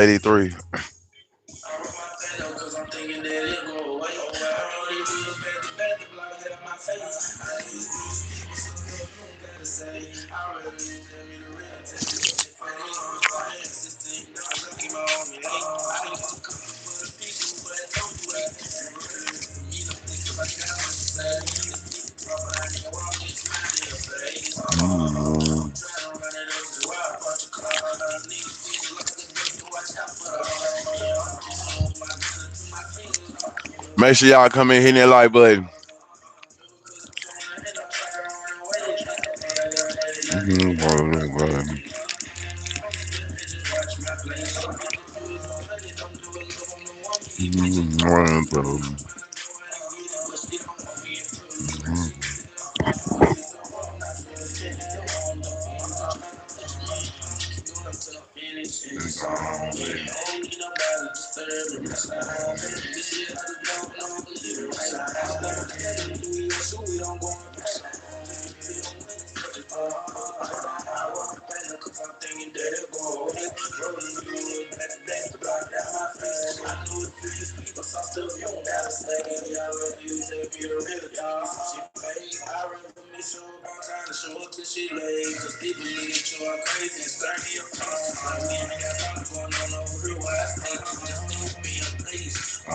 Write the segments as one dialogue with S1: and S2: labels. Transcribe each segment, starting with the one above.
S1: 83. Mm. Make sure y'all come in, hit that like button.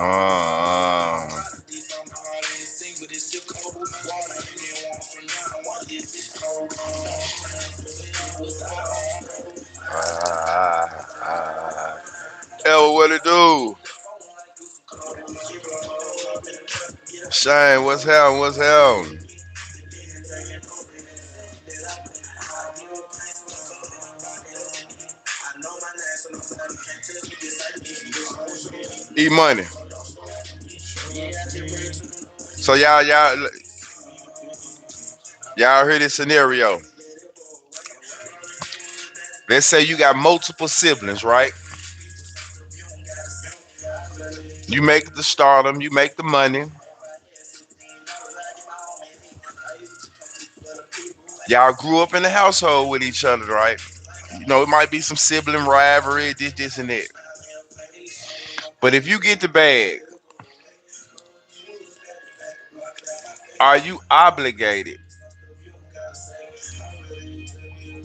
S1: Ah, ah. Ella, what it do? Shane, what's happening? What's happening? E money. So y'all hear this scenario. Let's say you got multiple siblings, right? You make the stardom, you make the money. Y'all grew up in the household with each other, right? You know, it might be some sibling rivalry, this, and that. But if you get the bag, are you obligated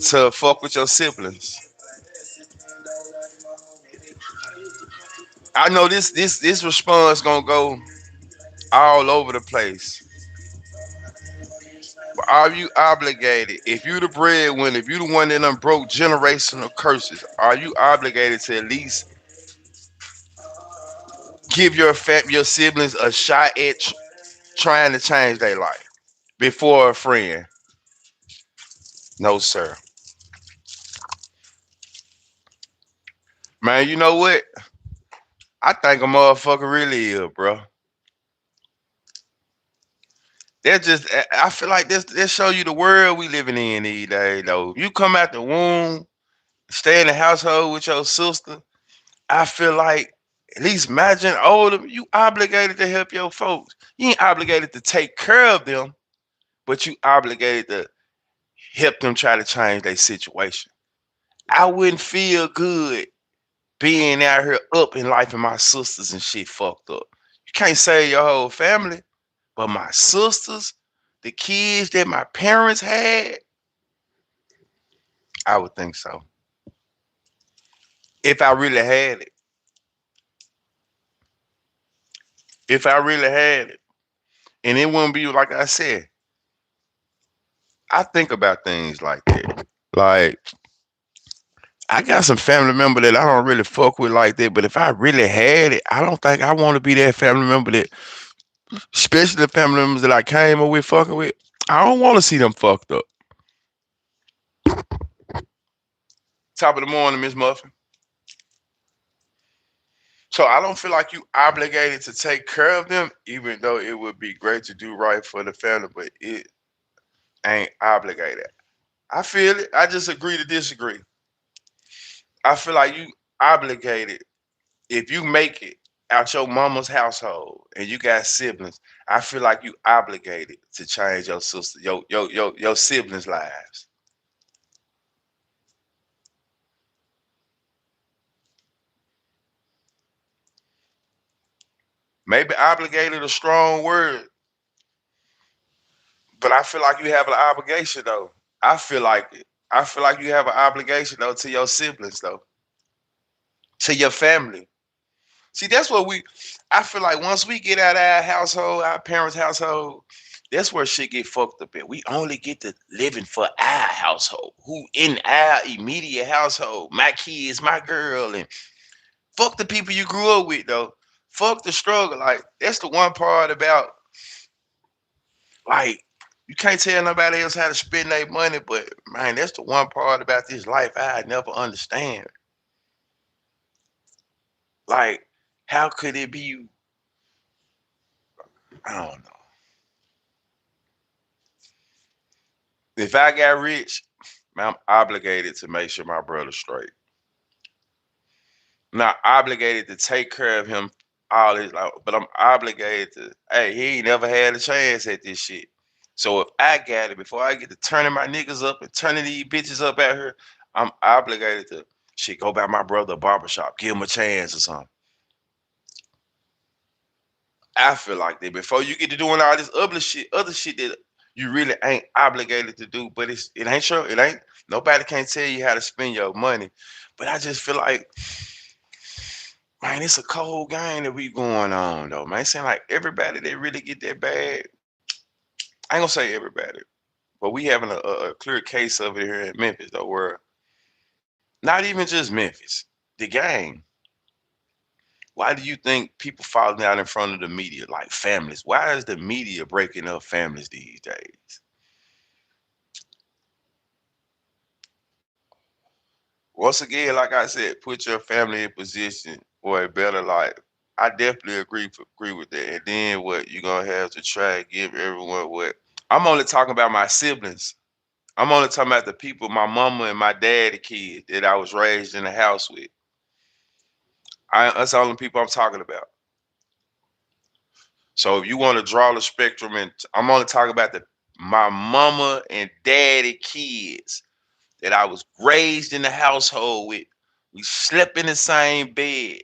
S1: to fuck with your siblings? I know this response gonna go all over the place. But are you obligated? If you the breadwinner, if you the one that done broke generational curses, are you obligated to at least give your siblings a shot at trying to change their life before a friend? No, sir. Man, you know what? I think a motherfucker really is, bro. That just I feel like this show you the world we living in these days though. You come out the womb, stay in the household with your sister. I feel like at least imagine older, you obligated to help your folks. You ain't obligated to take care of them, but you obligated to help them try to change their situation. I wouldn't feel good being out here up in life and my sisters and shit fucked up. You can't save your whole family, but my sisters, the kids that my parents had, I would think so. If I really had it. If I really had it. And it wouldn't be like I said. I think about things like that. Like, I got some family member that I don't really fuck with like that, but if I really had it, I don't think I want to be that family member that, especially the family members that I came up with fucking with. I don't want to see them fucked up. Top of the morning, Miss Muffin. So I don't feel like you obligated to take care of them, even though it would be great to do right for the family, but it ain't obligated. I feel it. I just agree to disagree. I feel like you obligated if you make it out your mama's household and you got siblings. I feel like you obligated to change your sister, your siblings' lives. Maybe obligated a strong word, but I feel like you have an obligation though. I feel like it. I feel like you have an obligation though to your siblings though, to your family. See, that's what we. I feel like once we get out of our household, our parents' household, that's where shit get fucked up. At we only get to living for our household, who in our immediate household, my kids, my girl, and fuck the people you grew up with though. Fuck the struggle. Like that's the one part about like you can't tell nobody else how to spend their money, but man, that's the one part about this life I never understand. Like, how could it be? I don't know. If I got rich, man, I'm obligated to make sure my brother's straight. I'm not obligated to take care of him all his life, but I'm obligated to. Hey, he ain't never had a chance at this shit. So if I got it before I get to turning my niggas up and turning these bitches up at her, I'm obligated to shit go by my brother a barbershop, give him a chance or something. I feel like that before you get to doing all this other shit that you really ain't obligated to do. But it ain't sure it ain't nobody can't tell you how to spend your money. But I just feel like, man, it's a cold game that we going on though, man. It seem like everybody that really get that bad. I ain't gonna say everybody, but we having a clear case of it here in Memphis though, where not even just Memphis, the gang. Why do you think people falling out in front of the media like families? Why is the media breaking up families these days? Once again, like I said, put your family in position for a better life. I definitely agree with that. And then what you're gonna have to try and give everyone what I'm only talking about my siblings. I'm only talking about the people, my mama and my daddy kid that I was raised in the house with. That's all the people I'm talking about. So if you want to draw the spectrum, and I'm only talking about the my mama and daddy kids that I was raised in the household with. We slept in the same bed,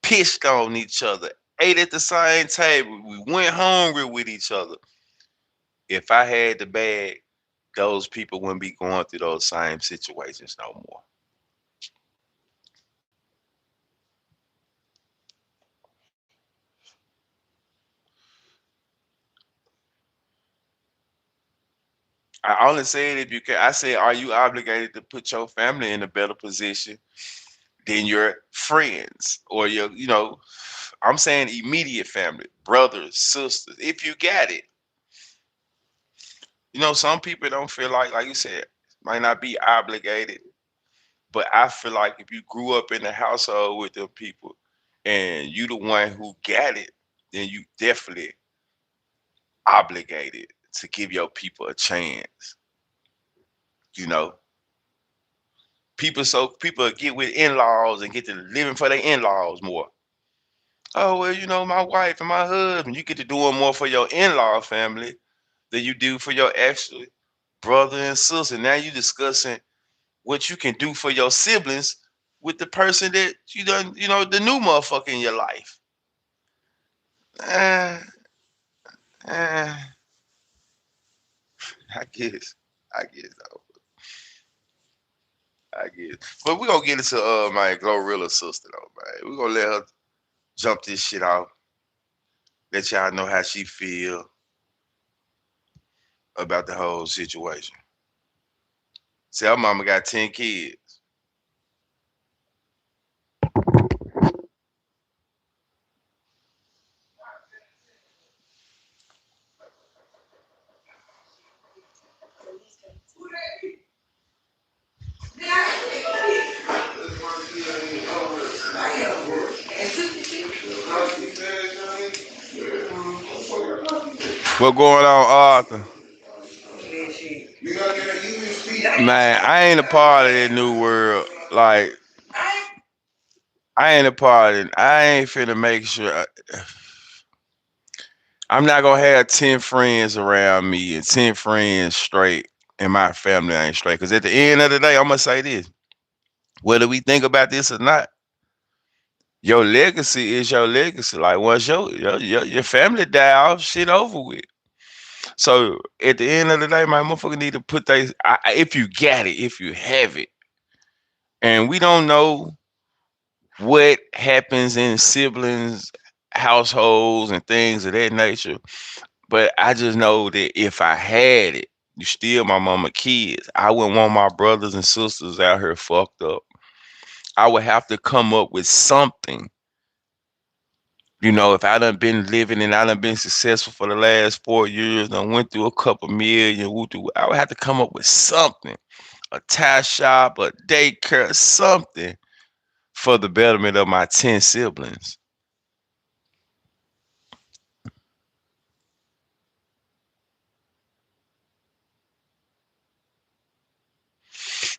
S1: pissed on each other, ate at the same table. We went hungry with each other. If I had the bag, those people wouldn't be going through those same situations no more. I only said if you can. I said, are you obligated to put your family in a better position than your friends or your, I'm saying immediate family, brothers, sisters, if you got it. Some people don't feel like you said, might not be obligated, but I feel like if you grew up in the household with them people and you the one who got it, then you definitely obligated to give your people a chance. You know, people get with in-laws and get to living for their in-laws more. Oh well, my wife and my husband, you get to doing more for your in-law family than you do for your actual brother and sister. Now you discussing what you can do for your siblings with the person that you done, the new motherfucker in your life. Uh, uh, I guess. I guess though. I guess. But we're gonna get into my Glorilla sister though, man. We're gonna let her jump this shit off. Let y'all know how she feel about the whole situation. See, her mama got 10 kids. What going on, Arthur? Man, I ain't a part of that new world. Like, I ain't a part of it. I ain't finna make sure. I'm not gonna have 10 friends around me and 10 friends straight, and my family ain't straight. Because at the end of the day, I'm gonna say this: whether we think about this or not, Your legacy is your legacy. Like once your family die off, shit over with. So at the end of the day, my motherfucker need to put they if you got it, if you have it, and we don't know what happens in siblings, households, and things of that nature. But I just know that if I had it, you still my mama kids. I wouldn't want my brothers and sisters out here fucked up. I would have to come up with something. If I done been living and I done been successful for the last 4 years, done went through a couple million, I would have to come up with something. A tie shop, a daycare, something for the betterment of my 10 siblings.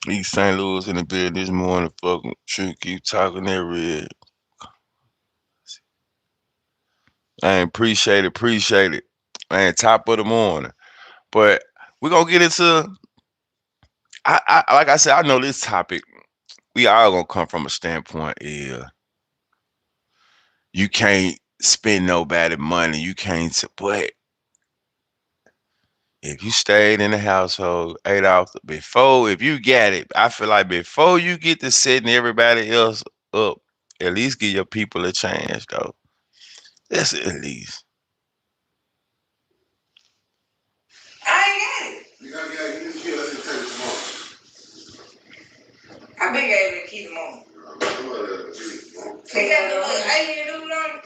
S1: East St. Louis in the bed this morning. Fucking true, keep talking that red. I appreciate it. Man, top of the morning. But we're gonna get into I like I said, I know this topic, we all gonna come from a standpoint is you can't spend nobody money. You can't but if you stayed in the household, ate off before, if you got it, I feel like before you get to setting everybody else up, at least give your people a chance though. That's at least.
S2: I ain't got it. You gotta get it. You just take it tomorrow. I been able to keep them on. They got the little alien dude on it.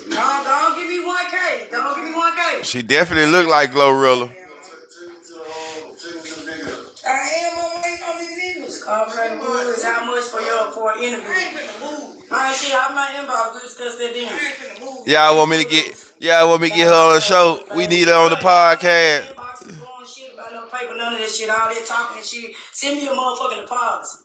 S2: No, don't give me 1K. Don't give me 1K.
S1: She definitely look like Glorilla.
S2: I am on waiting on these niggas. Conversation is how much for an interview. I ain't finna move. All right, shit, I'm not inbox. We discuss that then. I ain't finna move.
S1: Y'all want me to get her on the show? We need her on the podcast.
S2: Inbox is blowing shit about no paper, none of that shit. All that talking and shit. Send me a motherfucking apology.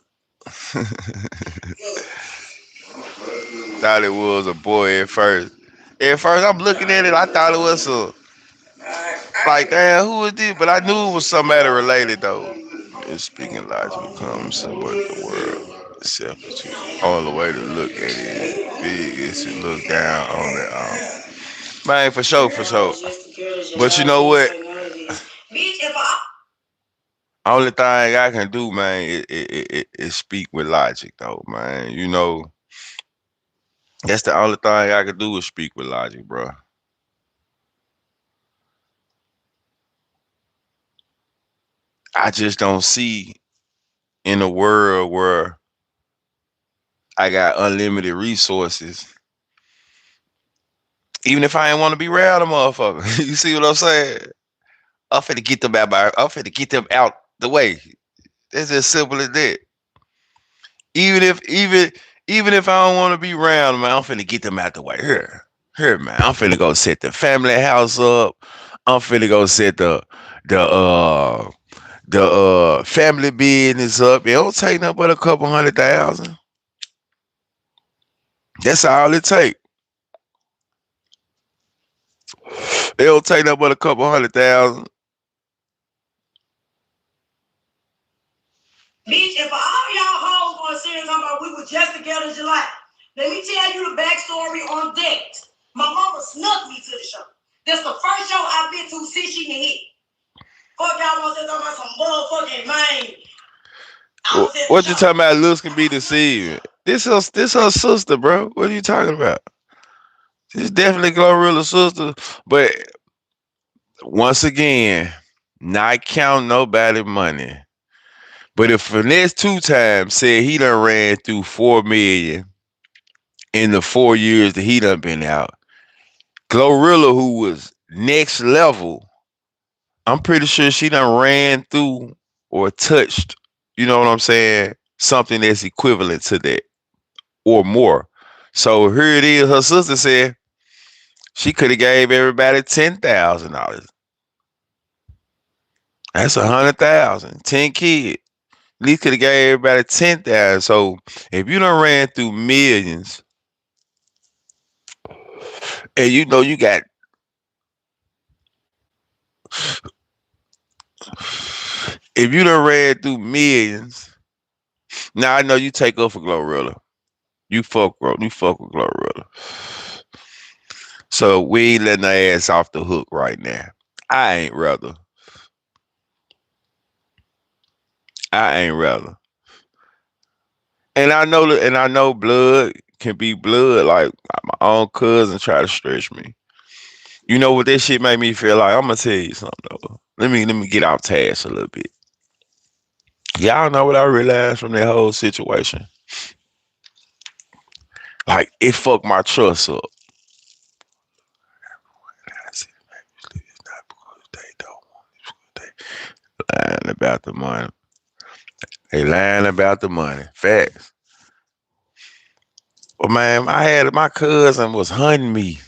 S1: Thought it was a boy at first. At first, I'm looking at it. I thought it was like, damn, who is this? But I knew it was somebody related though. It's speaking logic becomes somewhat the world itself. All the way to look at it big is to look down on it. Man, for sure, for sure. But you know what? Only thing I can do, man, is speak with logic, though, man. That's the only thing I can do is speak with logic, bro. I just don't see in a world where I got unlimited resources, even if I ain't want to be around a motherfucker. You see what I'm saying? I'm finna get them out the way. It's as simple as that. Even if even if I don't want to be around, man, I'm finna get them out the way. Here, man. I'm finna go set the family house up. I'm finna go set the uh family business up. It don't take nothing but a couple 100,000. That's all it take. It don't take nothing but a couple 100,000.
S2: Bitch, if all y'all hoes want to sit and talk about we were just together in July, let me tell you the backstory on that. My mama snuck me to the show. That's the first show I've been to since she done hit. Fuck y'all want to talk about some motherfucking man.
S1: What you talking about? Looks can be deceiving. This her sister, bro. What are you talking about? She's definitely Glorilla's sister, but once again, not counting nobody money. But if Finesse 2 times said he done ran through 4 million in the 4 years that he done been out, Glorilla, who was next level, I'm pretty sure she done ran through or touched, you know what I'm saying? Something that's equivalent to that or more. So here it is. Her sister said she could have gave everybody $10,000. That's 100,000. 10 kids. At least could have gave everybody 10,000. So if you done ran through millions, and you got if you done ran through millions, now I know you take up for Glorilla. You fuck with Glorilla. So we ain't letting her ass off the hook right now. I ain't rather. I ain't rather. And I know blood can be blood. Like my own cousin try to stretch me. You know what this shit made me feel like? I'm gonna tell you something though. Let me get off task a little bit. Y'all know what I realized from that whole situation? Like it fucked my trust up. They don't lying about the money. They lying about the money. Facts. But man, I had my cousin was hunting me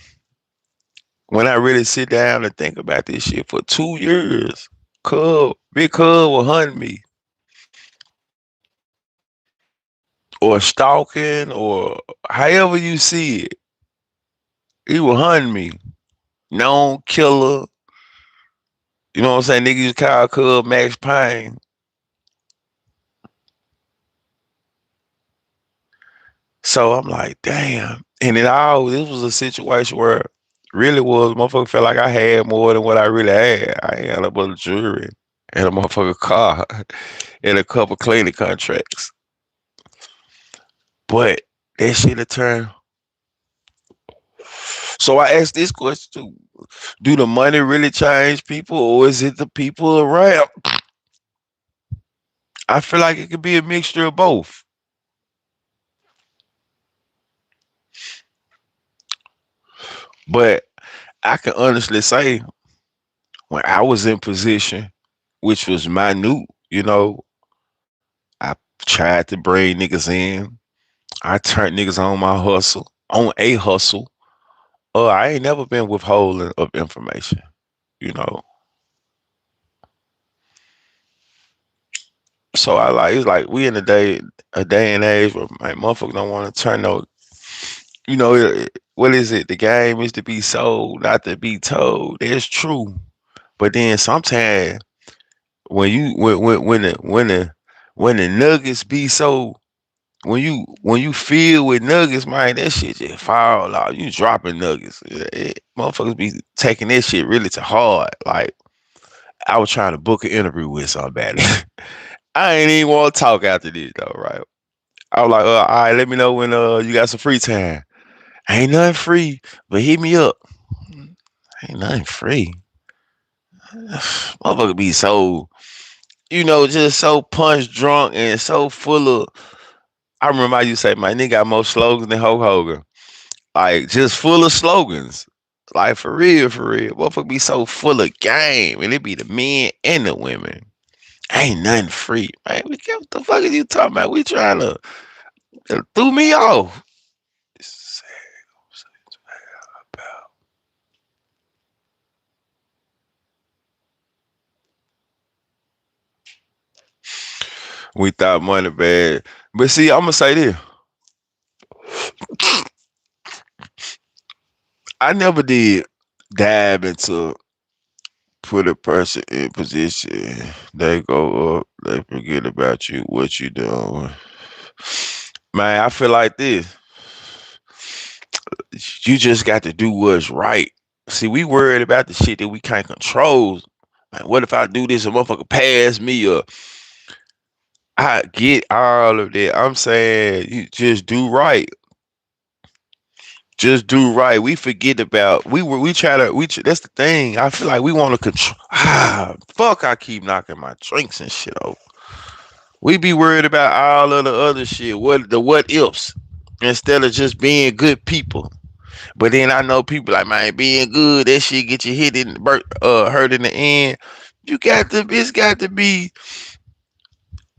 S1: when I really sit down and think about this shit for 2 years. Big Cub was hunting me or stalking or however you see it. He was hunting me. Known killer. You know what I'm saying? Niggas call Cub Max Payne. So I'm like, damn. And this was a situation where really was motherfucker felt like I had more than what I really had. I had a bunch of jewelry and a motherfucker car and a couple cleaning contracts. But that shit had turned. So I asked this question too. Do the money really change people or is it the people around? I feel like it could be a mixture of both. But I can honestly say when I was in position, which was minute, I tried to bring niggas in. I turned niggas on my hustle, on a hustle. I ain't never been withholding of information, you know. So it's like we in a day and age where my motherfucker don't want to turn no, what is it? The game is to be sold, not to be told. That's true. But then sometimes when the nuggets be so when you feel with nuggets, man, that shit just fall out. You dropping nuggets. Motherfuckers be taking that shit really to heart. Like I was trying to book an interview with somebody. I ain't even want to talk after this though, right? I was like, all right, let me know when you got some free time. Ain't nothing free, but hit me up. Ain't nothing free. Motherfucker be so, just so punch drunk and so full of. I remember I used to say, my nigga got more slogans than Hulk Hogan. Like just full of slogans. Like for real, for real. Motherfucker be so full of game, and it be the men and the women. Ain't nothing free, man. What the fuck are you talking about? We trying to threw me off. We thought money bad, but see, I'm gonna say this: I never did dive into put a person in position. They go up, they forget about you, what you doing. Man, I feel like this. You just got to do what's right. See, we worried about the shit that we can't control. Man, what if I do this and motherfucker pass me or I get all of that. I'm saying you just do right. Just do right. We forget about we try to that's the thing. I feel like we want to control. Fuck! I keep knocking my drinks and shit over. We be worried about all of the other shit. What ifs instead of just being good people. But then I know people like man being good. That shit get you hurt in the end. It's got to be.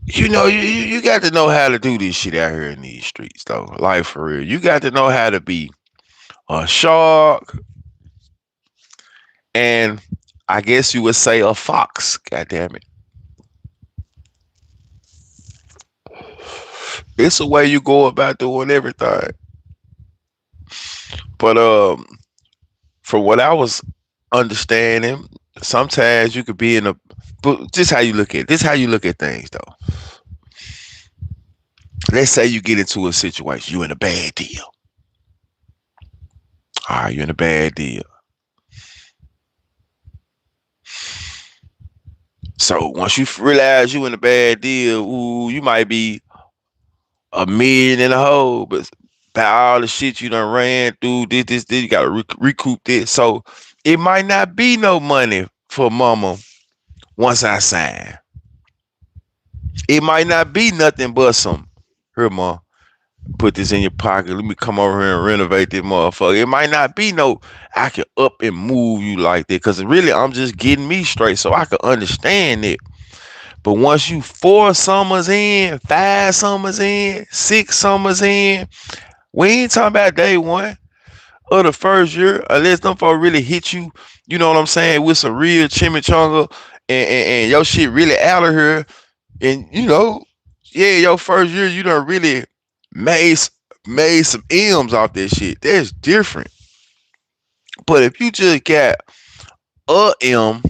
S1: You got to know how to do this shit out here in these streets, though. Like for real, you got to know how to be a shark, and I guess you would say a fox. God damn it, it's a way you go about doing everything. But from what I was understanding, sometimes you could be in a. But this how you look at things, though. Let's say you get into a situation, you in a bad deal. All right, you in a bad deal. So once you realize you in a bad deal, ooh, you might be a million in a hole, but by all the shit you done ran through, this, you gotta recoup this. So it might not be no money for mama once I sign. It might not be nothing but some. Here, mom, put this in your pocket. Let me come over here and renovate this motherfucker. It might not be no, I can up and move you like that. Cause really, I'm just getting me straight so I can understand it. But once you 4 summers in, 5 summers in, 6 summers in, we ain't talking about day one of the first year, unless them folks really hit you, you know what I'm saying, with some real chimichanga and your shit really out of here. And yeah, your first year you done really made made some M's off that shit. That's different. But if you just got a M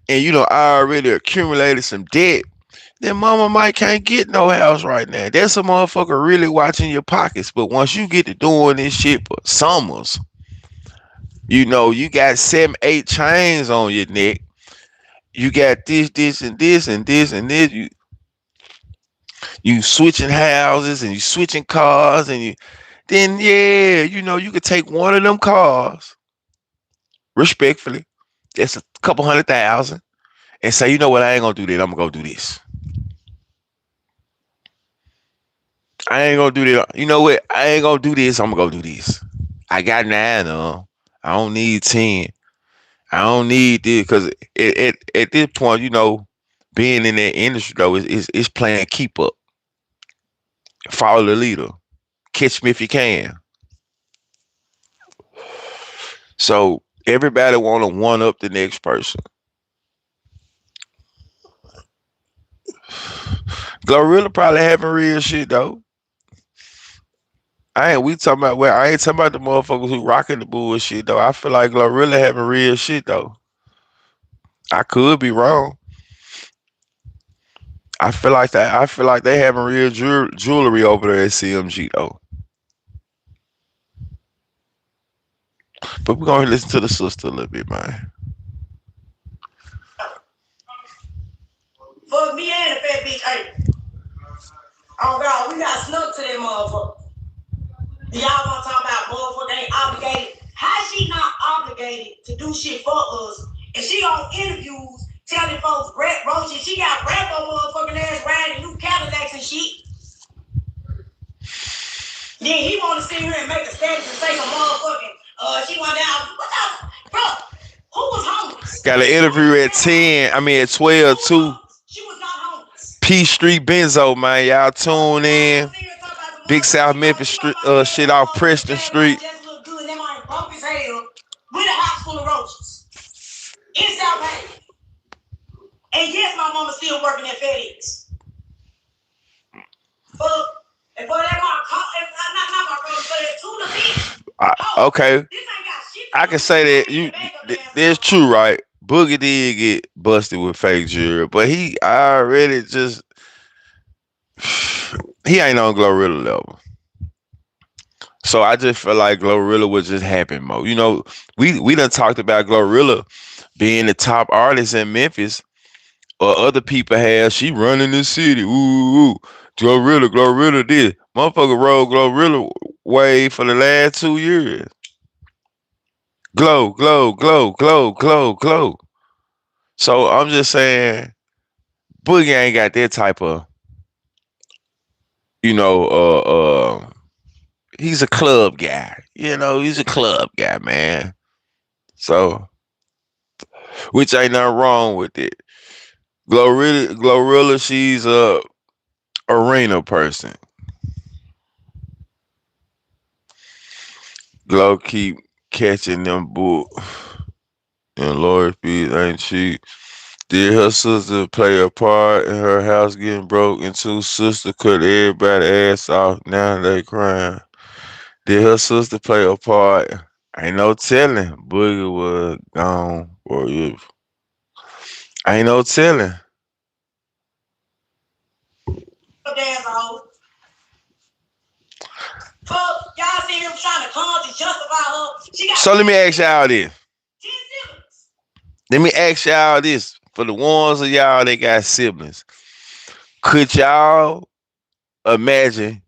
S1: and I already accumulated some debt, then mama might can't get no house right now. That's a motherfucker really watching your pockets. But once you get to doing this shit for summers, you got 7, 8 chains on your neck. You got this, and this, and this, and this. You switching houses and you switching cars, and then yeah, you could take one of them cars respectfully. That's a couple 100,000, and say, you know what, I ain't gonna do that. I'm gonna go do this. I ain't gonna do that. You know what? I ain't gonna do this. I'm gonna go do this. I got 9 of 'em. I don't need 10. I don't need this because at this point, being in that industry though is playing keep up. Follow the leader. Catch me if you can. So everybody want to one up the next person. Glorilla probably having real shit though. I ain't talking about the motherfuckers who rocking the bullshit though. I feel like Glorilla having real shit though. I could be wrong. I feel like they having real jewelry over there at CMG though. But we're gonna listen to the sister a little bit, man.
S2: For me and the fat bitch, hey, oh God, we got snuck to that motherfucker. Y'all wanna talk about motherfucker ain't obligated? How she not obligated to do shit for us? And she on interviews telling folks Brett Roach, she got Rambo motherfucking ass riding new Cadillacs and shit. Then he wanna sit here and make a status and say some motherfucking she went down. What the bro? Who was homeless?
S1: Got an interview at 10. I mean at 12 too.
S2: She was not homeless.
S1: P Street Benzo, man. Y'all tune in. Big South Memphis Street, shit off Preston Street.
S2: Just look good. That might broke his hell with a house full of roaches in South Haven. And yes, my mama still working at FedEx. And for that, not my brother, but it's to the beach.
S1: Okay, I can say that that's true, right? Boogie did get busted with fake jewelry, but he already just he ain't on Glorilla level. So I just feel like Glorilla was just happen mode. We done talked about Glorilla being the top artist in Memphis, or other people have. She running the city. Ooh, Glorilla this. Motherfucker rolled Glorilla wave for the last 2 years. Glow, glow, glow, glow, glow, glow. So I'm just saying, Boogie ain't got that type of, you know, he's a club guy. He's a club guy, man. So, which ain't nothing wrong with it. Glorilla, she's a arena person. Glow keep catching them bull and Lord feet ain't she? Did her sister play a part in her house getting broke into? Sister cut everybody ass off. Now they crying. Did her sister play a part? Ain't no telling. Boogie was gone for you. Ain't no telling.
S2: Damn old. cons to justify her. She got
S1: So let me ask y'all this.
S2: 10 siblings.
S1: Let me ask y'all this. For the ones of y'all that got siblings, could y'all imagine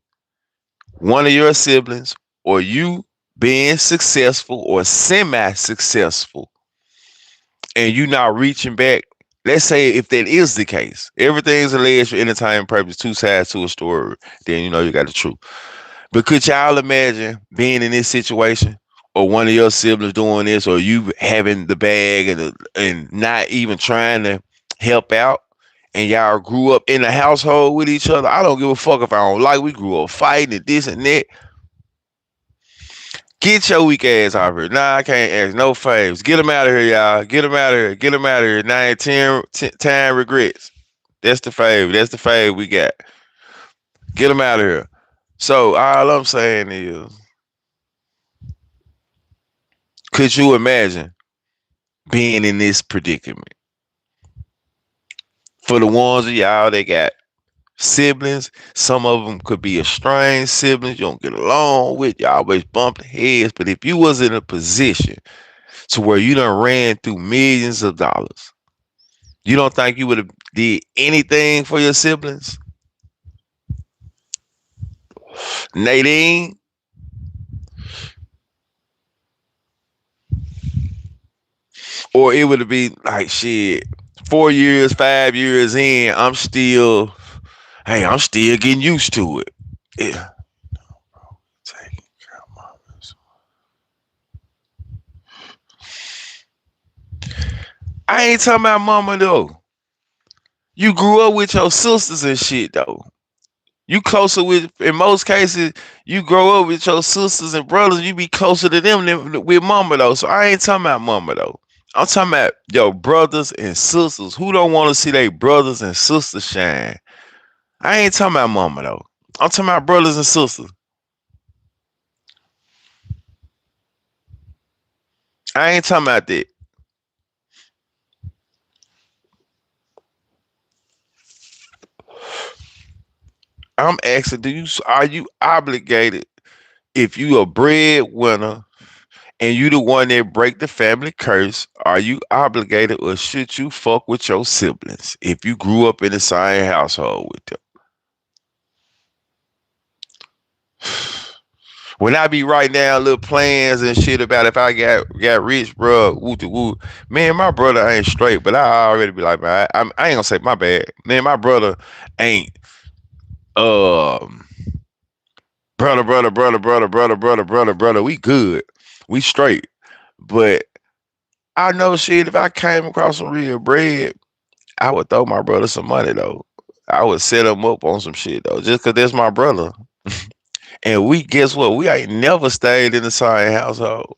S1: one of your siblings or you being successful or semi-successful and you not reaching back? Let's say if that is the case, everything's alleged for entertainment purpose, two sides to a story, then you know you got the truth. But could y'all imagine being in this situation, or one of your siblings doing this, or you having the bag and not even trying to help out, and y'all grew up in a household with each other? I don't give a fuck if I don't like. We grew up fighting and this and that. Get your weak ass out of here. Nah, I can't ask no favors. Get them out of here, y'all. Get them out of here. Get them out of here. 10 regrets. That's the fave. That's the fave we got. Get them out of here. So all I'm saying is, could you imagine being in this predicament? For the ones of y'all that got siblings, some of them could be estranged siblings. You don't get along with. You always bump heads. But if you was in a position to where you done ran through millions of dollars, you don't think you would have did anything for your siblings? Nadine, or it would have been like shit. 4 years, 5 years in, I'm still getting used to it. Yeah. I ain't talking about mama though. You grew up with your sisters and shit though. You closer with, in most cases, you grow up with your sisters and brothers. You be closer to them than with mama though. So I ain't talking about mama though. I'm talking about your brothers and sisters. Who don't want to see their brothers and sisters shine? I ain't talking about mama though. I'm talking about brothers and sisters. I ain't talking about that. I'm asking, are you obligated, if you a breadwinner and you the one that break the family curse, are you obligated or should you fuck with your siblings if you grew up in the same household with them? When I be writing down little plans and shit about if I got rich, bro, woo to woo, man, my brother ain't straight, but I already be like, man, I ain't gonna say my bad, man, my brother ain't um brother, we good, we straight, but I know shit. If I came across some real bread, I would throw my brother some money though. I would set him up on some shit though, just cause that's my brother. And we, guess what? We ain't never stayed in the same household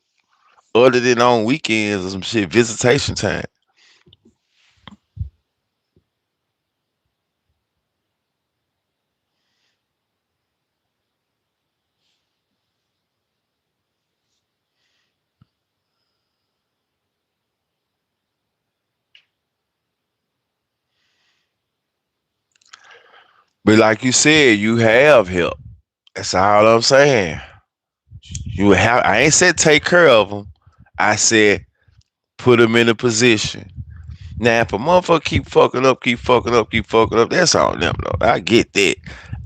S1: other than on weekends or some shit, visitation time. But like you said, you have help. That's all I'm saying. You have. I ain't said take care of them. I said put them in a position. Now, if a motherfucker keep fucking up, keep fucking up, keep fucking up, that's on them though. I get that.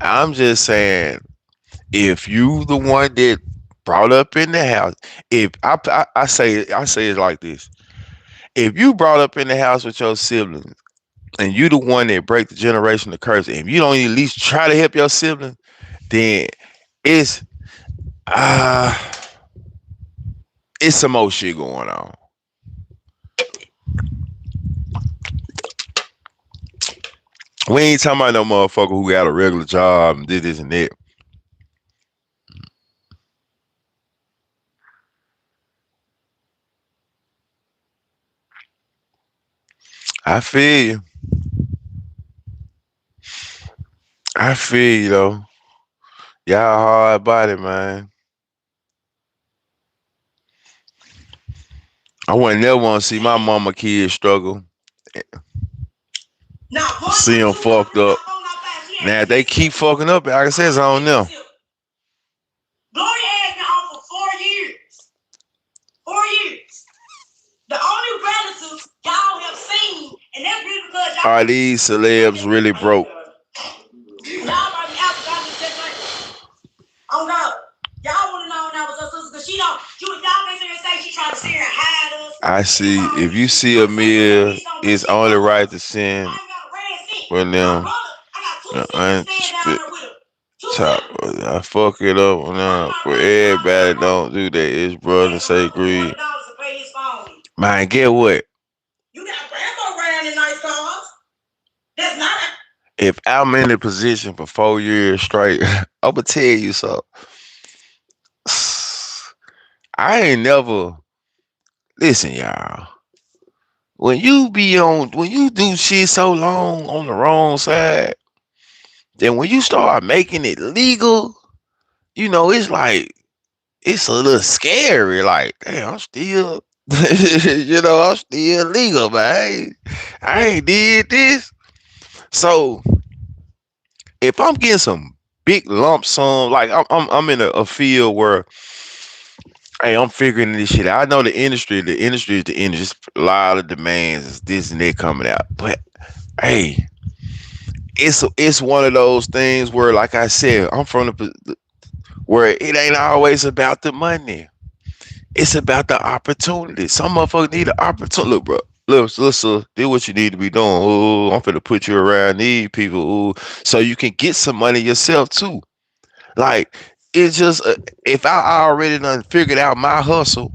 S1: I'm just saying, if you the one that brought up in the house, if I say it like this: if you brought up in the house with your siblings and you the one that break the generational curse, and if you don't at least try to help your sibling, then it's uh it's some more shit going on. We ain't talking about no motherfucker who got a regular job and did this and that. I feel you. I feel you though. Y'all hard body, man. I wouldn't never want to see my mama kids struggle. See them fucked up. Now if they keep fucking up, like I said, it's on them.
S2: Gloria asked me off for 4 years. 4 years. The only relatives y'all have seen, and that's really because y'all
S1: Are these celebs really broke?
S2: y'all might be out just like oh no. Y'all would have known that was her sister because y'all make her say she trying to sit here and hide us.
S1: I see. If you see a meal, it's only right to send with them. Top. I fuck it up now. But everybody don't do that. It's brother say greed. Man, get what?
S2: You got grandma around in nice cars. That's not.
S1: If I'm in a position for 4 years straight, I'ma tell you so. I ain't never listen, y'all. When you do shit so long on the wrong side, then when you start making it legal, it's like it's a little scary. Like, damn, I'm still, I'm still legal, man. I ain't did this. So if I'm getting some big lump sum, like I'm in a field where, hey, I'm figuring this shit out. I know the industry is the industry. It's a lot of demands, it's this and that coming out. But hey, it's one of those things where, like I said, I'm from where it ain't always about the money. It's about the opportunity. Some motherfuckers need an opportunity. Look, bro. Listen, do what you need to be doing. Ooh, I'm finna put you around these people. Ooh, so you can get some money yourself too. Like, it's just if I already done figured out my hustle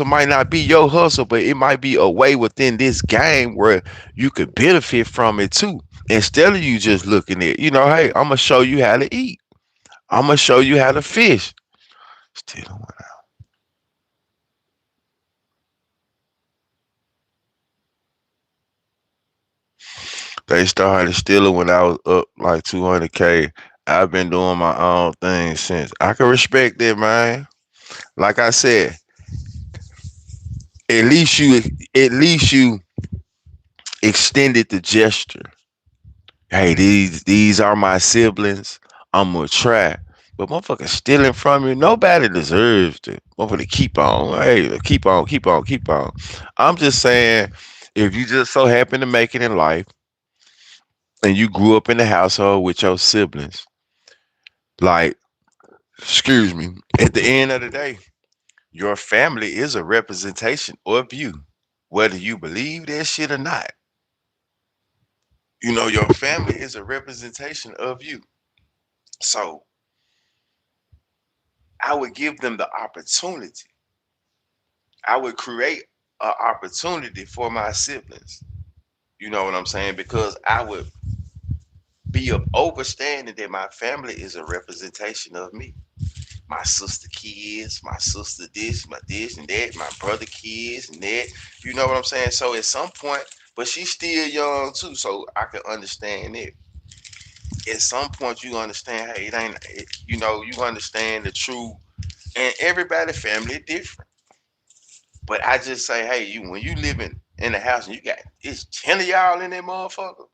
S1: might not be your hustle, but it might be a way within this game where you could benefit from it too. Instead of you just looking at, hey, I'm gonna show you how to eat. I'm gonna show you how to fish. Still, they started stealing when I was up like 200K. I've been doing my own thing since. I can respect it, man. Like I said, at least you, at least you extended the gesture. Hey, these are my siblings. I'm gonna try. But motherfucker stealing from you, nobody deserves to. Motherfucker keep on. Hey, keep on, keep on, keep on. I'm just saying, if you just so happen to make it in life and you grew up in the household with your siblings, like, excuse me, at the end of the day, your family is a representation of you, whether you believe that shit or not. Your family is a representation of you. So I would give them the opportunity. I would create an opportunity for my siblings. You know what I'm saying? Because I would be of understanding that my family is a representation of me. My sister kids, my sister this and that, my brother kids and that. You know what I'm saying? So at some point, but she's still young too, so I can understand it. At some point, you understand, hey, it ain't, you understand the true, and everybody family different. But I just say, hey, when you living in the house and you got it's 10 of y'all in that motherfucker,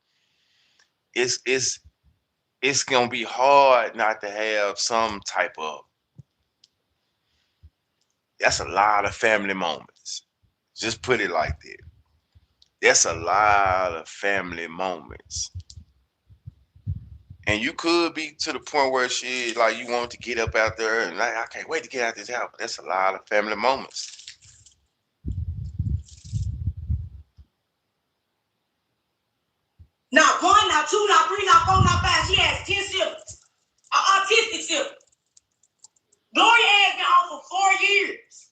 S1: it's it's it's gonna be hard not to have some type of. That's a lot of family moments. Just put it like that. That's a lot of family moments. And you could be to the point where she like you want to get up out there and like I can't wait to get out this house. But that's a lot of family moments.
S2: Not one, not two, not three, not four, not five. She has 10 siblings. An autistic sibling. Gloria has been on for 4 years.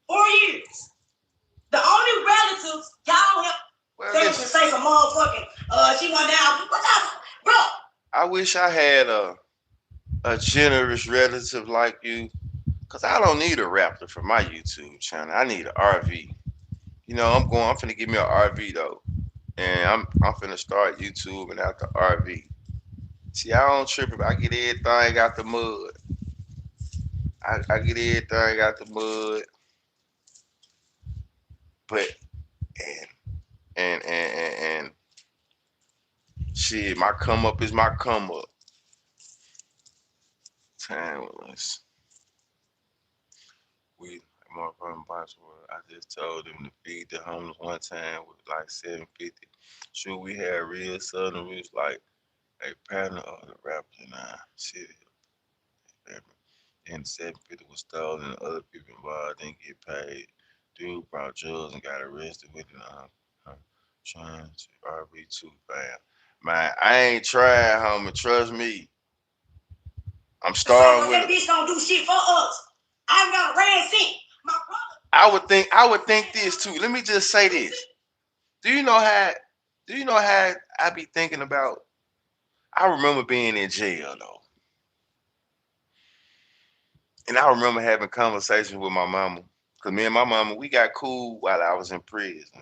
S2: 4 years. The only relatives y'all have say some motherfucking she went down. What y'all, bro?
S1: I wish I had a generous relative like you, cause I don't need a Raptor for my YouTube channel. I need an RV. I'm finna give me an RV though, and I'm finna start YouTube and out the RV. See, I don't trip if I get everything out the mud. I get everything out the mud, but and and shit, my come up is my come up. Timeless. We motherfucking boss was. I just told them to feed the homeless one time with like 750. Sure, we had real southern roots like a pattern of the rappers in our city. And 750 was stolen. And other people involved didn't get paid. Dude brought drugs and got arrested with it. Trying to RB2 fam. Man, I ain't trying, homie. Trust me. I'm starting with
S2: that bitch don't do shit for us. I got a red seat. My brother.
S1: I would think this too. Let me just say this. Do you know how I be thinking about I remember being in jail though. And I remember having conversations with my mama. Cause me and my mama, we got cool while I was in prison.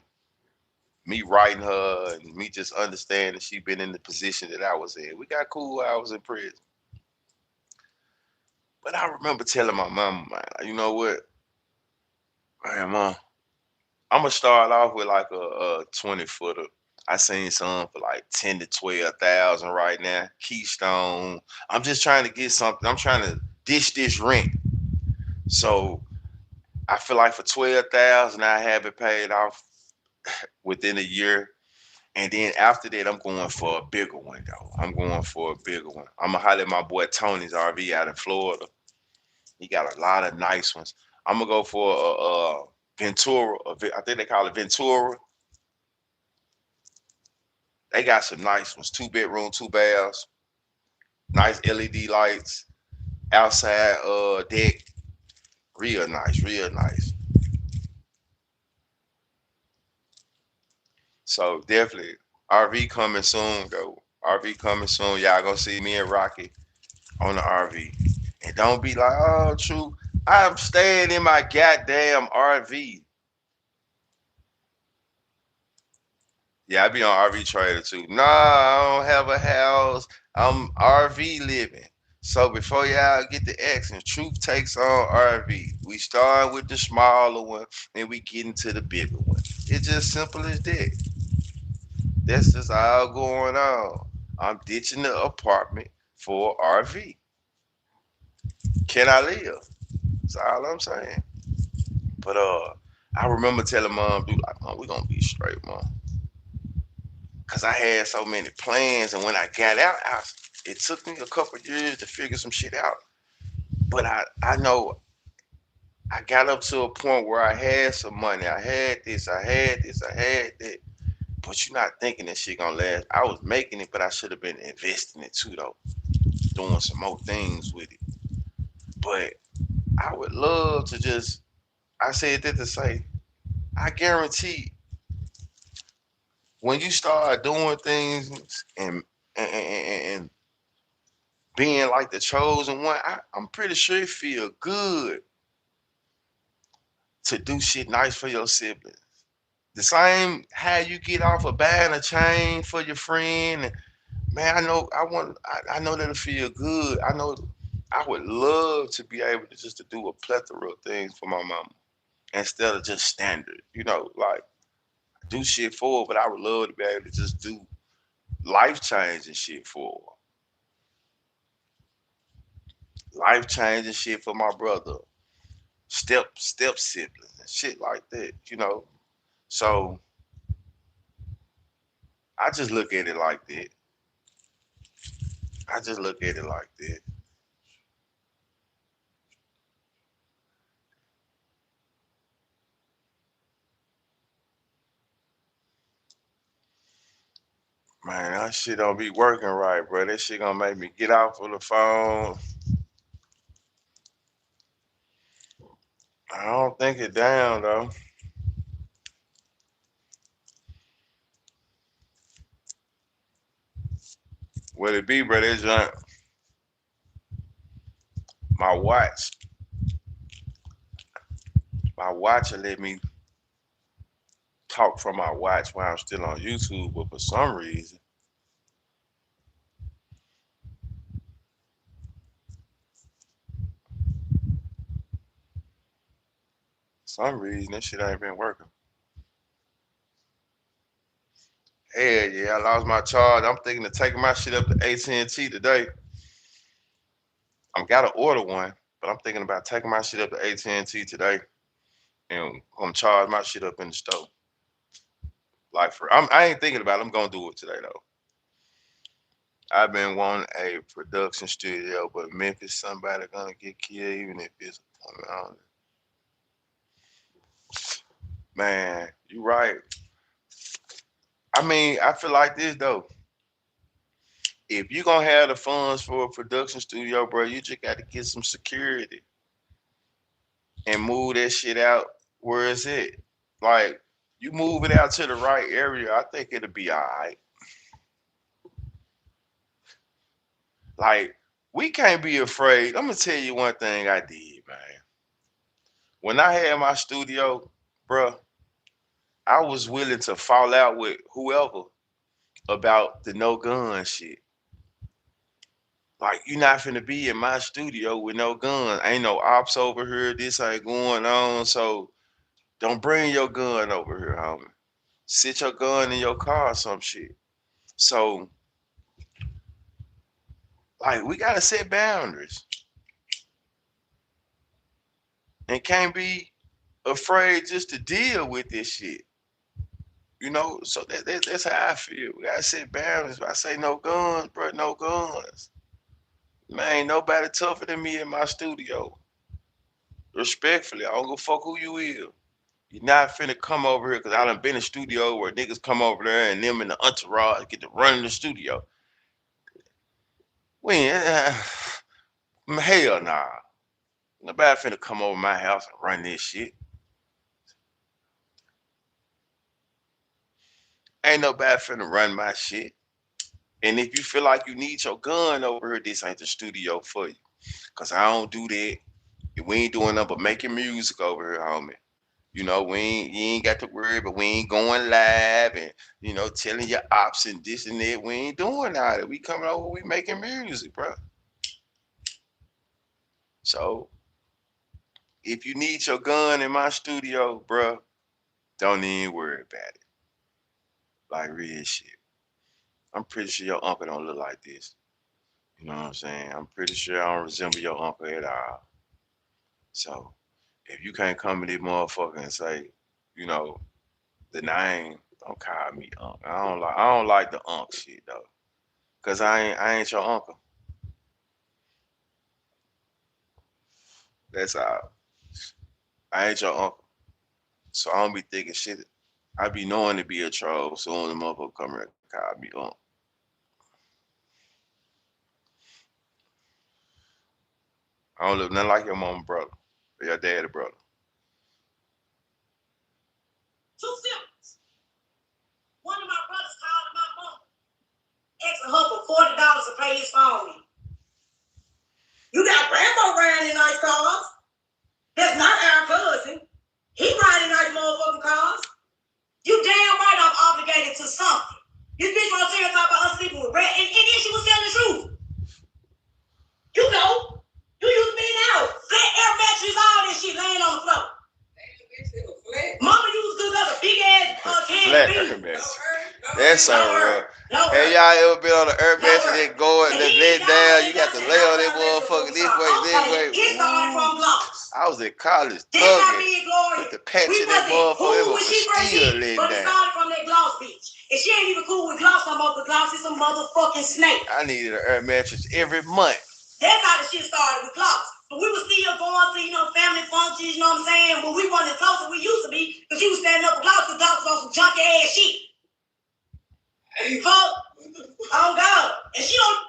S1: Me writing her and me just understanding she been in the position that I was in. We got cool while I was in prison. But I remember telling my mama, man, like, you know what? Man, mom, I'm gonna start off with like a 20 footer. I seen some for like 10 to 12,000 right now. Keystone. I'm just trying to get something. I'm trying to dish this rent. So I feel like for 12,000, I have it paid off within a year. And then after that, I'm going for a bigger one though. I'm going for a bigger one. I'm gonna holler at my boy Tony's RV out in Florida. He got a lot of nice ones. I'm gonna go for a Ventura. I think they call it Ventura. They got some nice ones. 2 bedroom, 2 baths, nice LED lights, outside deck. Real nice, real nice. So definitely RV coming soon though. RV coming soon. Y'all gonna see me and Rocky on the RV. And don't be like, oh, true. I'm staying in my goddamn RV. Yeah, I be on RV Trader too. Nah, I don't have a house. I'm RV living. So before y'all get the accent, truth takes on RV. We start with the smaller one, and we get into the bigger one. It's just simple as that. That's just all going on. I'm ditching the apartment for RV. Can I live? That's all I'm saying. But I remember telling mom, dude, like, mom, we gonna be straight, mom. Cause I had so many plans, and when I got out, it took me a couple of years to figure some shit out. But I know I got up to a point where I had some money. I had this, I had this, I had that. But you're not thinking that shit gonna last. I was making it, but I should have been investing it too, though, doing some more things with it. But I would love to just. I said that to say, I guarantee when you start doing things and being like the chosen one, I'm pretty sure it feel good to do shit nice for your siblings. The same how you get off of buying a chain for your friend. And man, I know that'll feel good. I know I would love to be able to just to do a plethora of things for my mama instead of just standard. Like do shit for her, but I would love to be able to just do life changing shit for her. Life changing shit for my brother. Step siblings and shit like that. So I just look at it like that. I just look at it like that. Man, that shit don't be working right, bro. That shit gonna make me get off of the phone. I don't think it down though. What it be, bro? That's my watch. My watch will let me talk from my watch while I'm still on YouTube, but for some reason that shit ain't been working. Hell yeah, I lost my charge. I'm thinking of taking my shit up to AT&T today. I'm gotta order one. But I'm thinking about taking my shit up to AT&T today and I'm charge my shit up in the store. Like I ain't thinking about it. I'm gonna do it today though. I've been wanting a production studio, but Memphis somebody gonna get killed even if it's I don't know. Man, you right. I mean, I feel like this though. If you gonna have the funds for a production studio, bro, you just got to get some security and move that shit out where it's at. Like you move it out to the right area, I think it'll be all right. Like we can't be afraid. I'm gonna tell you one thing I did, man. When I had my studio, bro, I was willing to fall out with whoever about the no gun shit. Like you not finna be in my studio with no guns. Ain't no ops over here. This ain't going on. So don't bring your gun over here, homie. Sit your gun in your car or some shit. So like we gotta set boundaries and can't be afraid just to deal with this shit. So that's how I feel. We gotta set boundaries. If I say no guns, bro, no guns. Man, ain't nobody tougher than me in my studio. Respectfully, I don't give a fuck who you is. You're not finna come over here because I done been in a studio where niggas come over there and them in the entourage get to run in the studio. We ain't, hell nah. Nobody finna come over my house and run this shit. Ain't nobody finna run my shit. And if you feel like you need your gun over here, this ain't the studio for you. Cause I don't do that. We ain't doing nothing but making music over here, homie. You ain't got to worry, but we ain't going live and telling your ops and this and that. We ain't doing all that. We coming over, we making music, bro. So if you need your gun in my studio, bro, don't even worry about it. Like real shit. I'm pretty sure your uncle don't look like this. You know what I'm saying? I'm pretty sure I don't resemble your uncle at all. So if you can't come to this motherfucker and say, you know, the name, don't call me uncle. I don't like the uncle shit though. Cause I ain't your uncle. That's all. I ain't your uncle. So I don't be thinking shit. I be knowing to be a troll. So when the motherfucker come here and call me uncle. I don't look nothing like your mama brother. Or your daddy brother.
S2: Two siblings. One of my brothers called my mom, asking her for $40 to pay his phone. You got grandma riding in nice cars. That's not our cousin. He riding nice motherfucking cars. You damn right I'm obligated to something. This bitch want to talk about us sleeping with rat, and then she was telling the truth. You know, you used to be out. Flat air mattress, all this shit laying on the floor. Mama used to do a big ass can beat.
S1: That's so real. Hey, y'all ever been on the earth mattress that go and just let down? You got to lay on that motherfucker this way, this way.
S2: It started from blocks.
S1: I was in college thugging. Put the patch in that motherfucker, it was still letting
S2: but it
S1: down.
S2: started from that gloss bitch. And she ain't even cool with gloss no more, because gloss is a motherfucking snake.
S1: I needed an earth mattress every month.
S2: That's how the shit started with gloss. But we were still going to, family functions, you know what I'm saying? But we wasn't as close as we used to be, because she was standing up with gloss, because gloss was on some junky ass shit. Fuck. Oh God. And she don't.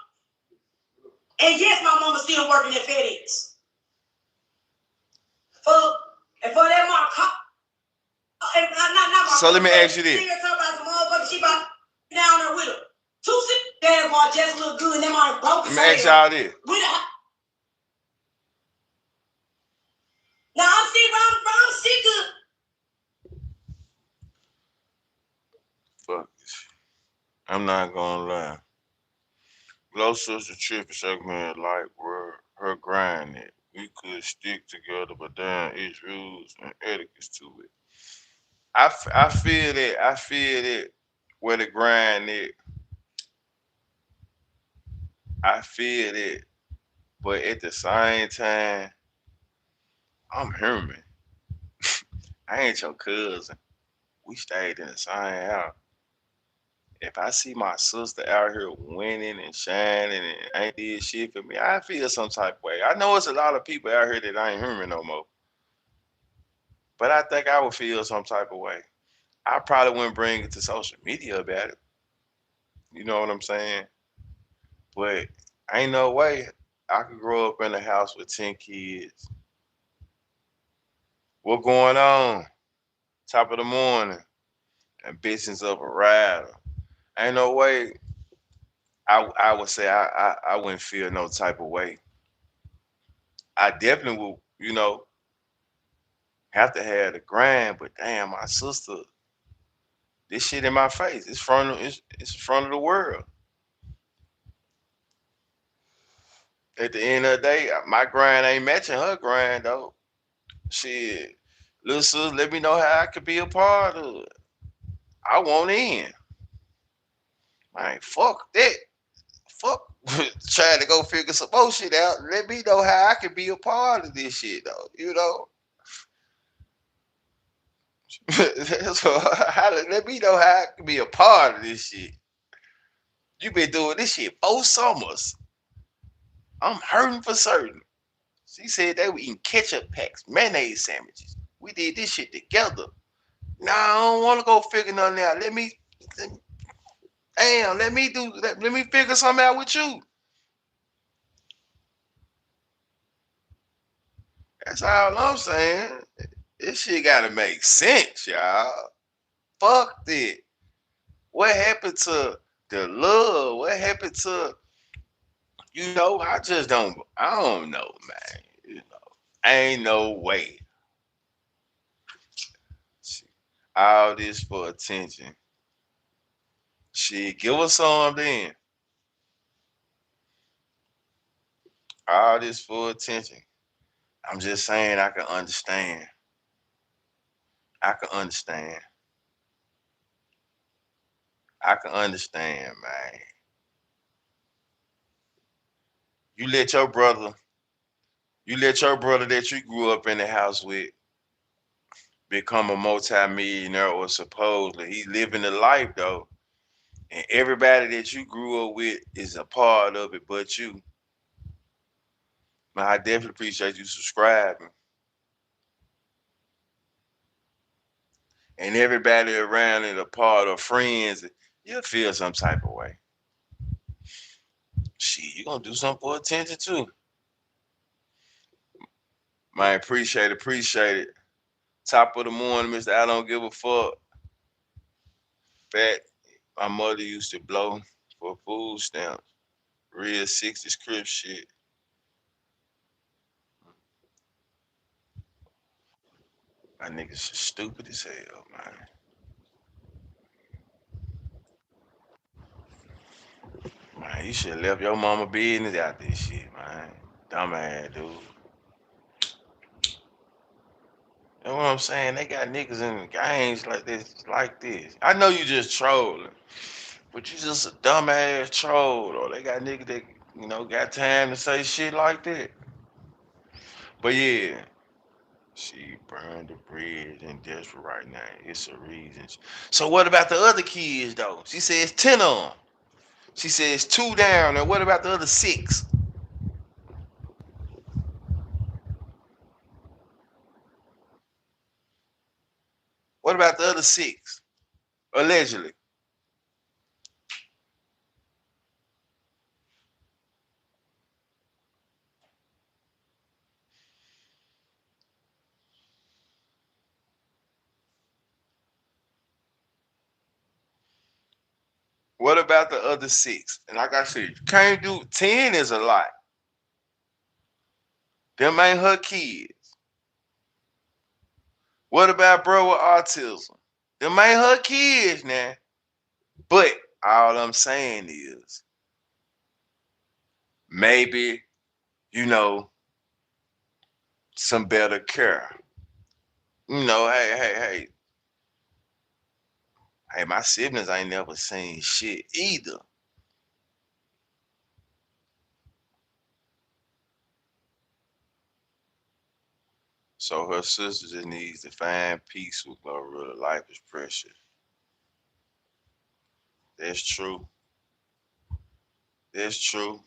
S2: And yes, my mama still working at FedEx. Fuck. And for that my not my
S1: So let me ask you this.
S2: She about down there with her. Two sick that boy just look good and them on broke.
S1: Let me ask y'all this.
S2: Now I'm sick of.
S1: Fuck. I'm not gonna lie. Glow sister tripping segment like where her grind it. We could stick together, but damn, it's rules and etiquettes to it. I feel that. I feel that where the grind it. I feel it, but at the same time. I'm human. I ain't your cousin. We stayed in the same house. If I see my sister out here winning and shining and ain't did shit for me, I feel some type of way. I know it's a lot of people out here that ain't human no more, but I think I would feel some type of way. I probably wouldn't bring it to social media about it. You know what I'm saying? But ain't no way I could grow up in a house with 10 kids. What going on? Top of the morning and bitches up a rider. Ain't no way I would say I wouldn't feel no type of way. I definitely would, have to have the grind, but damn, my sister, this shit in my face. It's in front of the world. At the end of the day, my grind ain't matching her grind though. Shit. Little sis, let me know how I could be a part of it. I want in. Man, fuck that. Fuck trying to go figure some more shit out. Let me know how I can be a part of this shit though. So let me know how I can be a part of this shit. You been doing this shit 4 summers. I'm hurting for certain. She said they were eating ketchup packs, mayonnaise sandwiches. We did this shit together. Nah, I don't want to go figure nothing out. Let, damn, let me figure something out with you. That's all I'm saying. This shit gotta make sense, y'all. Fuck it. What happened to the love? What happened to I don't know, man. Ain't no way. All this for attention. Shit, give us some then. All this for attention. I'm just saying I can understand. I can understand. I can understand, man. You let your brother, you let your brother that you grew up in the house with become a multimillionaire or supposedly he's living the life though. And everybody that you grew up with is a part of it but you. Man, I definitely appreciate you subscribing. And everybody around it a part of friends, you'll feel some type of way. Shit, you gonna do something for attention too. Man, appreciate it. Top of the morning, Mr. I don't give a fuck. Fat. My mother used to blow for food stamps. Real 60s crib shit. My niggas is stupid as hell, man. Man, you should have left your mama business out this shit, man. Dumbass, dude. You know what I'm saying? They got niggas in the games like this, like this. I know you just trolling, but you just a dumbass troll, or they got niggas that got time to say shit like that. But yeah, she burned the bridge and desperate right now. It's a reason. So what about the other kids though? She says 10 of them. She says two down. And what about the other six? What about the other six? Allegedly. What about the other six? And like I said, you can't do 10 is a lot. Them ain't her kids. What about bro with autism? Them ain't her kids now. But all I'm saying is maybe, you know, some better care. Hey, my siblings ain't never seen shit either. So her sister just needs to find peace with Glorilla. Life is precious. That's true. That's true.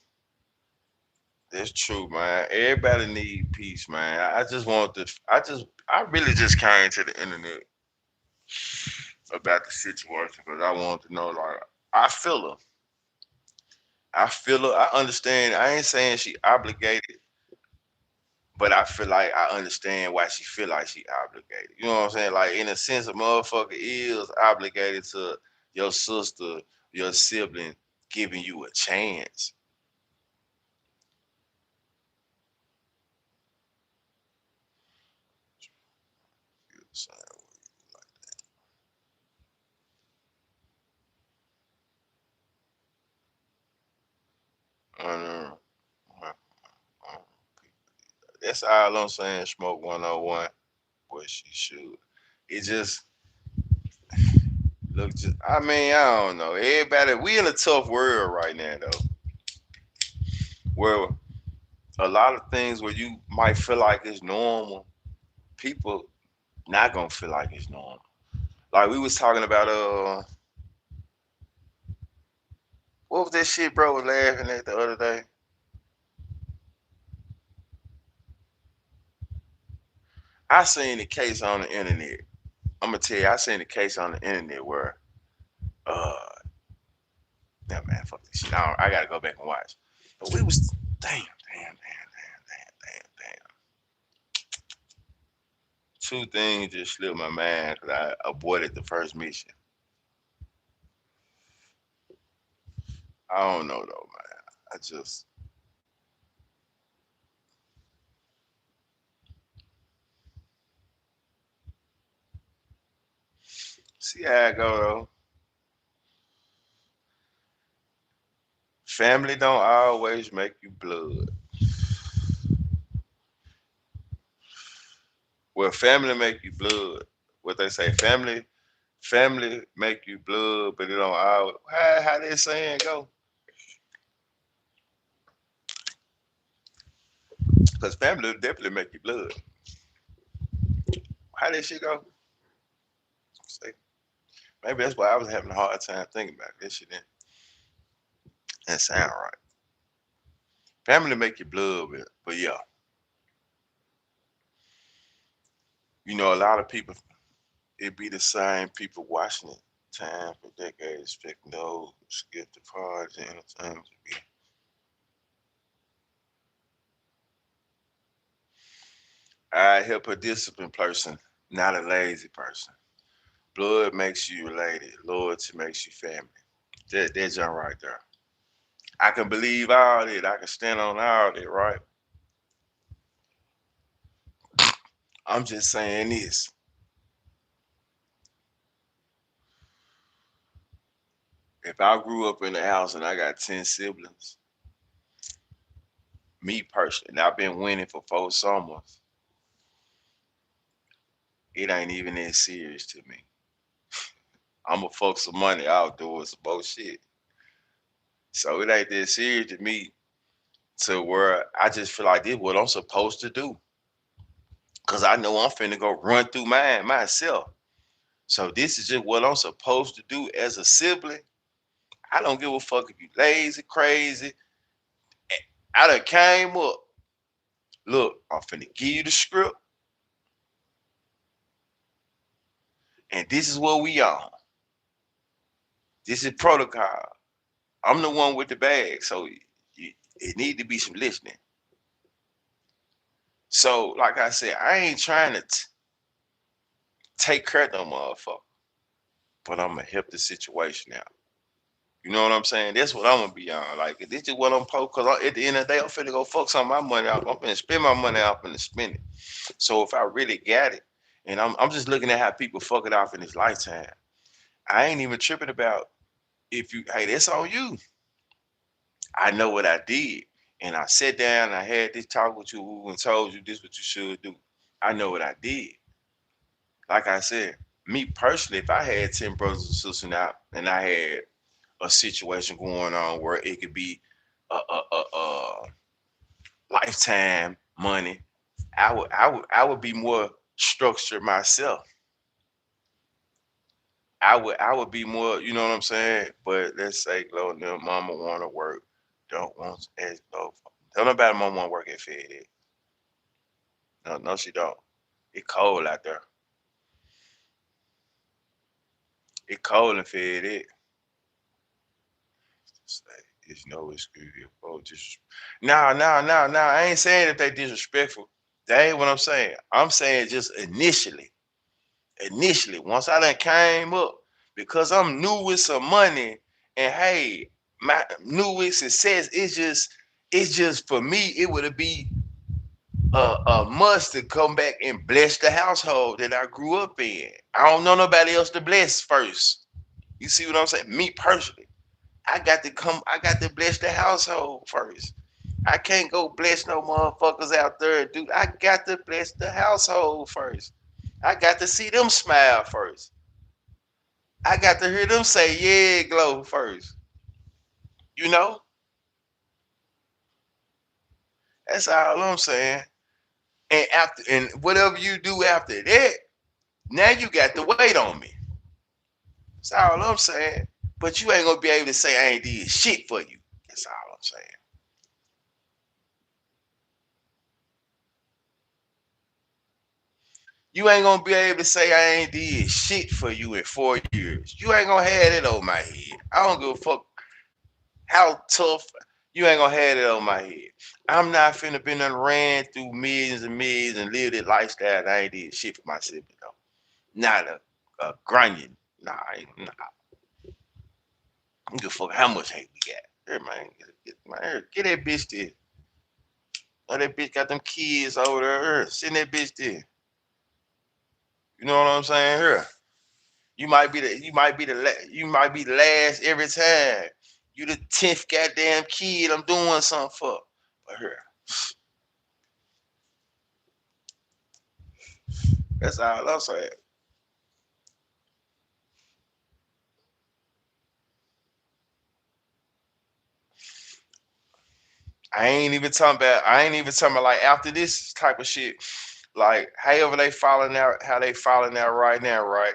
S1: That's true, man. Everybody need peace, man. I just want to. I really just came to the internet about the situation because I want to know. Like, I feel her. I feel her. I understand. I ain't saying she obligated, but I feel like I understand why she feel like she obligated. You know what I'm saying? Like in a sense, a motherfucker is obligated to your sister, your sibling, giving you a chance. Uh, That's all I'm saying. Smoke 101. Boy, she should. It just look. Just, I mean, I don't know. Everybody, we in a tough world right now, though, where a lot of things where you might feel like it's normal, people not gonna feel like it's normal. Like we was talking about what was that shit bro was laughing at the other day? I seen the case on the internet. I'm gonna tell you, I seen the case on the internet where uh nah man, fuck this shit. I gotta go back and watch. But we was damn. Two things just slipped my mind because I aborted the first mission. I don't know though, man. I just see how I go though. Family don't always make you blood. Well, family make you blood. What they say, family make you blood, but it don't always. How that saying go? Because family will definitely make you blood. How that shit go? Say, maybe that's why I was having a hard time thinking about this shit. That sound right. Family make you blood, but yeah, you know, a lot of people, it be the same people watching it time for decades, expecting those who skip the parties and entertainment to be. I help a disciplined person, not a lazy person. Blood makes you related. Loyalty makes you family. That jump right there. I can believe all that. I can stand on all that, right? I'm just saying this. If I grew up in a house and I got 10 siblings, me personally, and I've been winning for 4 summers, it ain't even that serious to me. I'm going to fuck some money out doing some bullshit. So it ain't that serious to me to where I just feel like this is what I'm supposed to do. Cause I know I'm finna go run through mine myself. So this is just what I'm supposed to do as a sibling. I don't give a fuck if you lazy, crazy. I done came up. Look, I'm finna give you the script, and this is what we on. This is protocol. I'm the one with the bag, so it need to be some listening. So, like I said, I ain't trying to take credit on motherfucker, but I'm gonna help the situation out. You know what I'm saying? That's what I'm gonna be on. Like this is what I'm post because at the end of the day, I'm finna go fuck some of my money out. I'm finna spend my money out and spend it. So if I really got it, and I'm just looking at how people fuck it off in this lifetime. I ain't even tripping about if you hey, that's on you. I know what I did. And I sat down and I had this talk with you and told you this what you should do. I know what I did. Like I said, me personally, if I had 10 brothers and sisters now and I had a situation going on where it could be a lifetime money, I would be more structured myself. I would be more, you know what I'm saying? But let's say Glow and them mama wanna work, don't want as Glow. Don't nobody mama wanna work at FedEx. No, no, she don't. It cold out there. It cold and FedEx. Say, it's no excuse. Oh, just no. I ain't saying that they disrespectful. That ain't what I'm saying. I'm saying just initially. Initially, once I done came up, because I'm new with some money, and hey, my new with success, it's just for me, it would be a must to come back and bless the household that I grew up in. I don't know nobody else to bless first. You see what I'm saying? Me personally, I got to bless the household first. I can't go bless no motherfuckers out there, dude. I got to bless the household first. I got to see them smile first. I got to hear them say, yeah, Glow first. You know? That's all I'm saying. And whatever you do after that, now you got to wait on me. That's all I'm saying. But you ain't gonna be able to say I ain't did shit for you. That's all I'm saying. You ain't gonna be able to say I ain't did shit for you in 4 years. You ain't gonna have it on my head. I don't give a fuck how tough. You ain't gonna have it on my head. I'm not finna been done ran through millions and millions and lived that lifestyle. I ain't did shit for my sibling though. Not a grunion. Nah, nah. I don't give a fuck how much hate we got. Here, man, get that bitch there. Oh, that bitch got them kids over there. Send that bitch there. You know what I'm saying? Here. You might be the last every time. You the 10th goddamn kid I'm doing something for. But here, that's all I'm saying. I ain't even talking about like after this type of shit. Like however they falling out, how they falling out right now, right?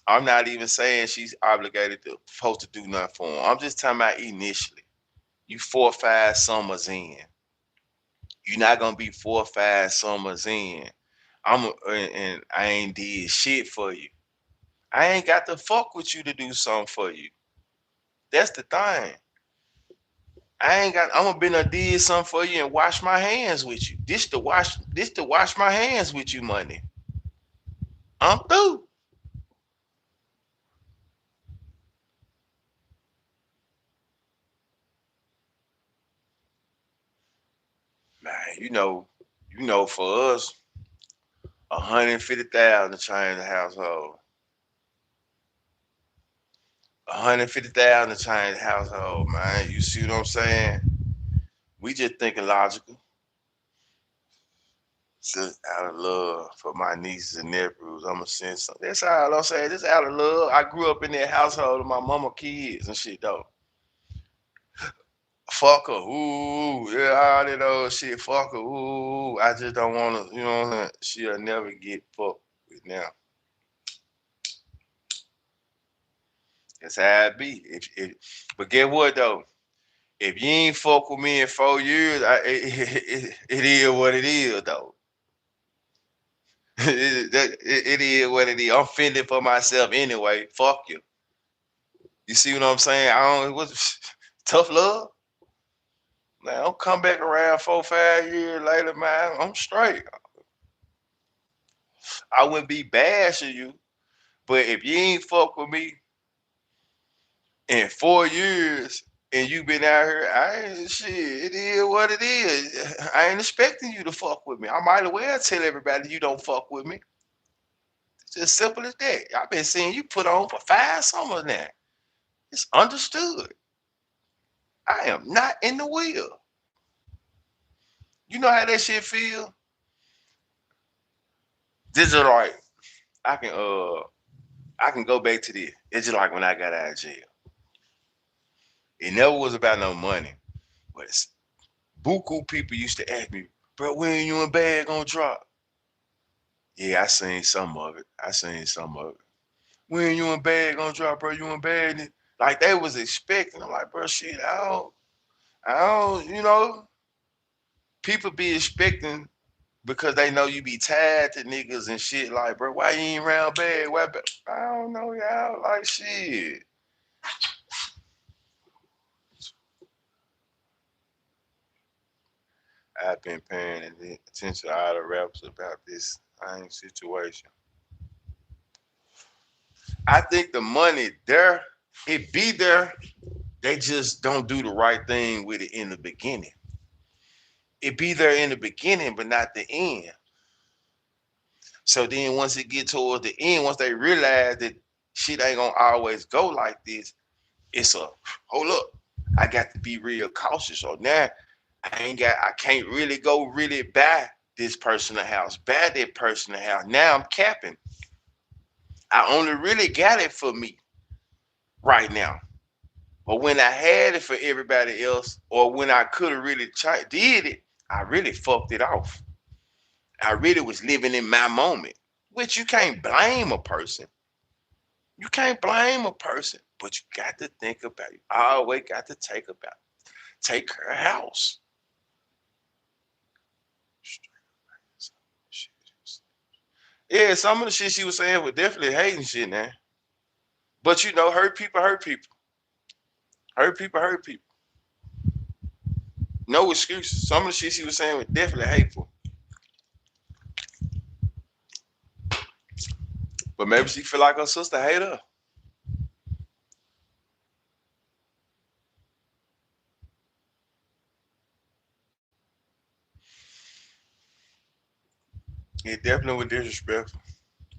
S1: I'm not even saying she's obligated to supposed to do nothing for him. I'm just talking about initially. You 4 or 5 summers in. You're not gonna be 4 or 5 summers in. And I ain't did shit for you. I ain't got to fuck with you to do something for you. That's the thing. I ain't got. I'm gonna be done did something for you and wash my hands with you. This to wash my hands with you, money. I'm through, man. For us, 150,000 to change the household. 150,000 to change the household, man. You see what I'm saying? We just thinking logical. Just out of love for my nieces and nephews, I'm gonna send something. That's all I'm saying. Just out of love. I grew up in that household with my mama kids and shit though. Fuck her, ooh, yeah, all that old shit. Fuck her, ooh. I just don't wanna, you know what I'm saying? She'll never get fucked with now. That's how it be. But get what though? If you ain't fuck with me in 4 years, it is what it is though. It is what it is. I'm fending for myself anyway. Fuck you. You see what I'm saying? I don't. What tough love? Man, I'll come back around 4, 5 years later, man. I'm straight. I wouldn't be bashing you, but if you ain't fuck with me in 4 years and you been out here, I ain't shit. It is what it is. I ain't expecting you to fuck with me. I might as well tell everybody you don't fuck with me. It's just simple as that. I've been seeing you put on for 5 summers now. It's understood. I am not in the wheel. You know how that shit feel? This is like I can uh I can go back to this. It's just like when I got out of jail. It never was about no money. But it's, buku people used to ask me, Bro, when you and bad gonna drop? Yeah, I seen some of it. I seen some of it. When you and bad gonna drop, bro? You and bad? Like they was expecting. I'm like, bro, shit, people be expecting because they know you be tied to niggas and shit. Like, bro, why you ain't round bad? Why? I don't know, y'all. Like, shit. I've been paying attention to all the rappers about this same situation. I think the money there, it be there. They just don't do the right thing with it in the beginning. It be there in the beginning, but not the end. So then once it get towards the end, once they realize that shit ain't gonna always go like this, it's a hold up. I got to be real cautious. So now I can't really go really buy this person a house, buy that person a house. Now I'm capping. I only really got it for me right now. But when I had it for everybody else, or when I could have really did it, I really fucked it off. I really was living in my moment, which you can't blame a person. You can't blame a person, but you got to think about it. I always got to take her house. Yeah, some of the shit she was saying was definitely hating shit now. But hurt people hurt people. Hurt people hurt people. No excuses. Some of the shit she was saying was definitely hateful. But maybe she feel like her sister hate her. It definitely was disrespectful.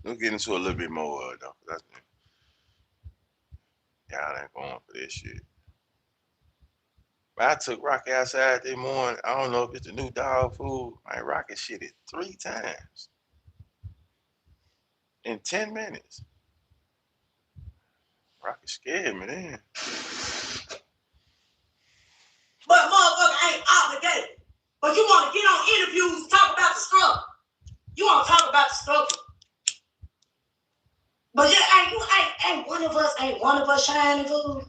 S1: We'll get into a little bit more though. That's y'all ain't going for this shit. But I took Rocky outside this morning. I don't know if it's the new dog food. I ain't Rocky shit it 3 times in 10 minutes. Rocky scared me then.
S2: But motherfucker ain't obligated. But you want to get on interviews, talk about the struggle. You want to talk about the struggle. But ain't one of us shining, fool.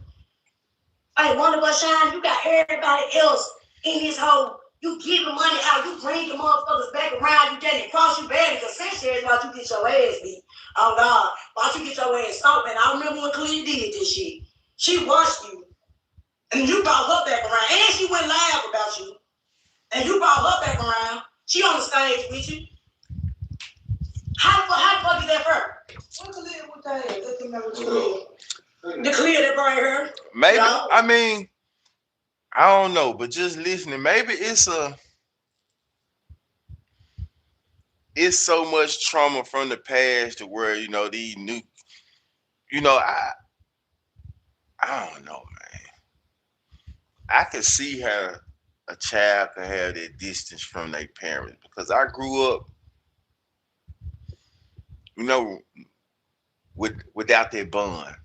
S2: Ain't one of us shining. You got everybody else in this whole. You giving money out. You bring the motherfuckers back around. You getting it cross you bad because essentially why you get your ass beat. Oh God, why you get your ass stomped? And I remember when Clea did this shit. She watched you, and you brought her back around, and she went live about you, and you brought her back around. She on the stage with you. How the fuck is that her? What the live with that? Let's remember what you did. The clear that brought her.
S1: Maybe I mean I don't know, but just listening, maybe it's so much trauma from the past to where these new I don't know, man. I could see how a child could have that distance from their parents because I grew up, you know, without that bond.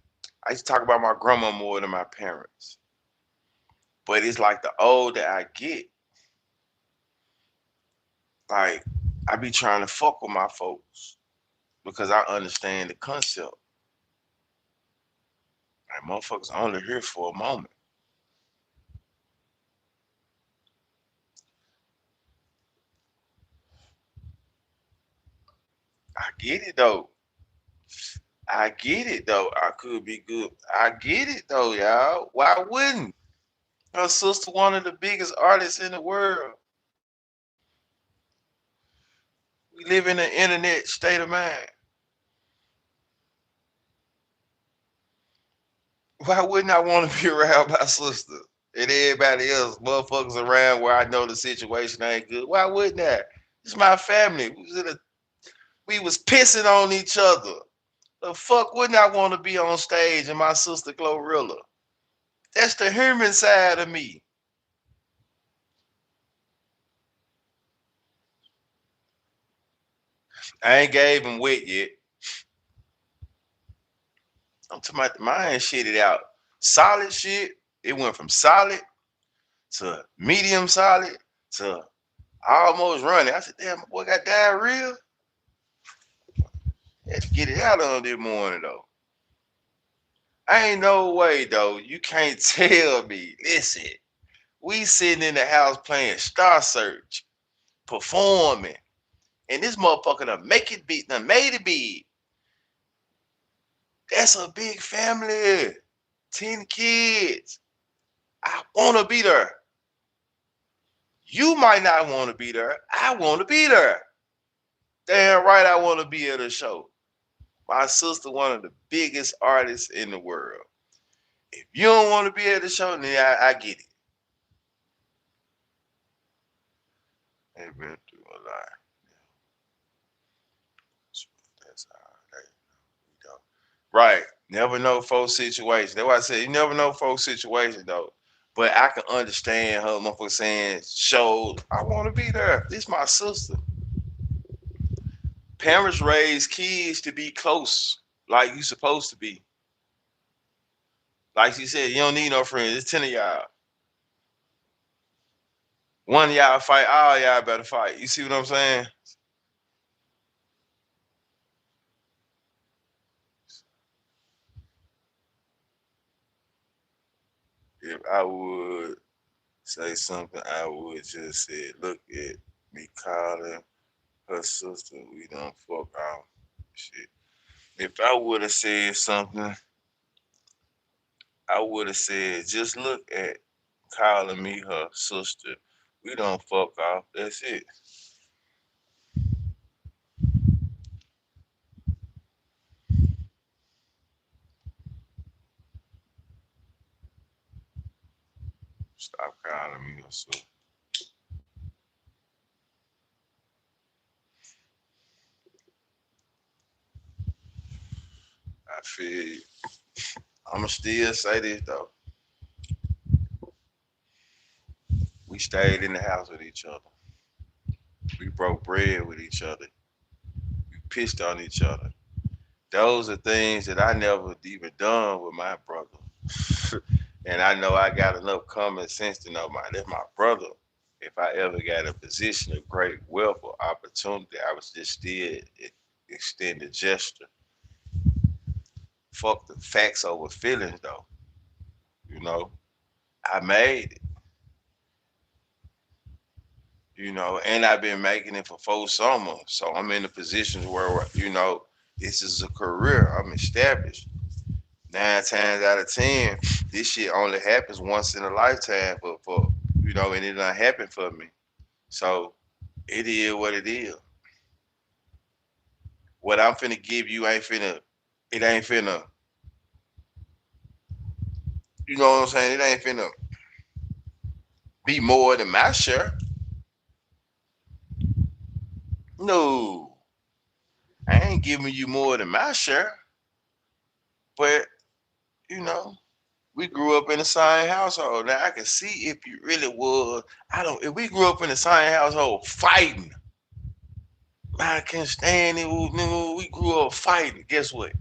S1: I used to talk about my grandma more than my parents. But it's like the older I get, like I be trying to fuck with my folks because I understand the concept. Like motherfuckers only here for a moment. I get it though. I get it though. I could be good. I get it though, y'all. Why wouldn't? Her sister one of the biggest artists in the world. We live in an internet state of mind. Why wouldn't I want to be around my sister and everybody else, motherfuckers around where I know the situation ain't good? Why wouldn't I? It's my family. We was pissing on each other. The fuck wouldn't I want to be on stage and my sister Glorilla? That's the human side of me. I ain't gave him wet yet. I'm talking about mine shitted out. Solid shit. It went from solid to medium solid to I almost running. I said, damn, my boy got diarrhea. Had to get it out on this morning though. Ain't no way though. You can't tell me. Listen, we sitting in the house playing Star Search, performing, and this motherfucker done make it big, done made it big. That's a big family. 10 kids. I wanna be there. You might not want to be there. I want to be there. Damn right I want to be at a show. My sister, one of the biggest artists in the world. If you don't want to be at the show, then I get it. They've been through a lot. That's how we go. Right. Never know folks' situation. That's why I said you never know folks' situation though. But I can understand her motherfucker saying, show, I want to be there. This my sister. Parents raise kids to be close, like you supposed to be. Like she said, you don't need no friends. It's 10 of y'all. One of y'all fight, all y'all better fight. You see what I'm saying? If I would say something, I would just say, look at me calling her sister. We don't fuck off. Shit. If I would have said something, I would have said, just look at calling me her sister. We don't fuck off. That's it. Stop calling me her sister. I feel I'ma still say this though. We stayed in the house with each other. We broke bread with each other. We pissed on each other. Those are things that I never even done with my brother. And I know I got enough common sense to know that's my brother. If I ever got a position of great wealth or opportunity, I was just still extend a gesture. Fuck the facts over feelings though. You know, I made it. And I've been making it for 4 summers. So I'm in a position where, this is a career. I'm established. 9 times out of 10, this shit only happens once in a lifetime and it done happened for me. So it is what it is. What I'm finna give you it ain't finna, you know what I'm saying? It ain't finna be more than my share. No, I ain't giving you more than my share. But, you know, we grew up in the same household. Now I can see if you really was. If we grew up in the same household fighting, I can't stand it. We grew up fighting. Guess what?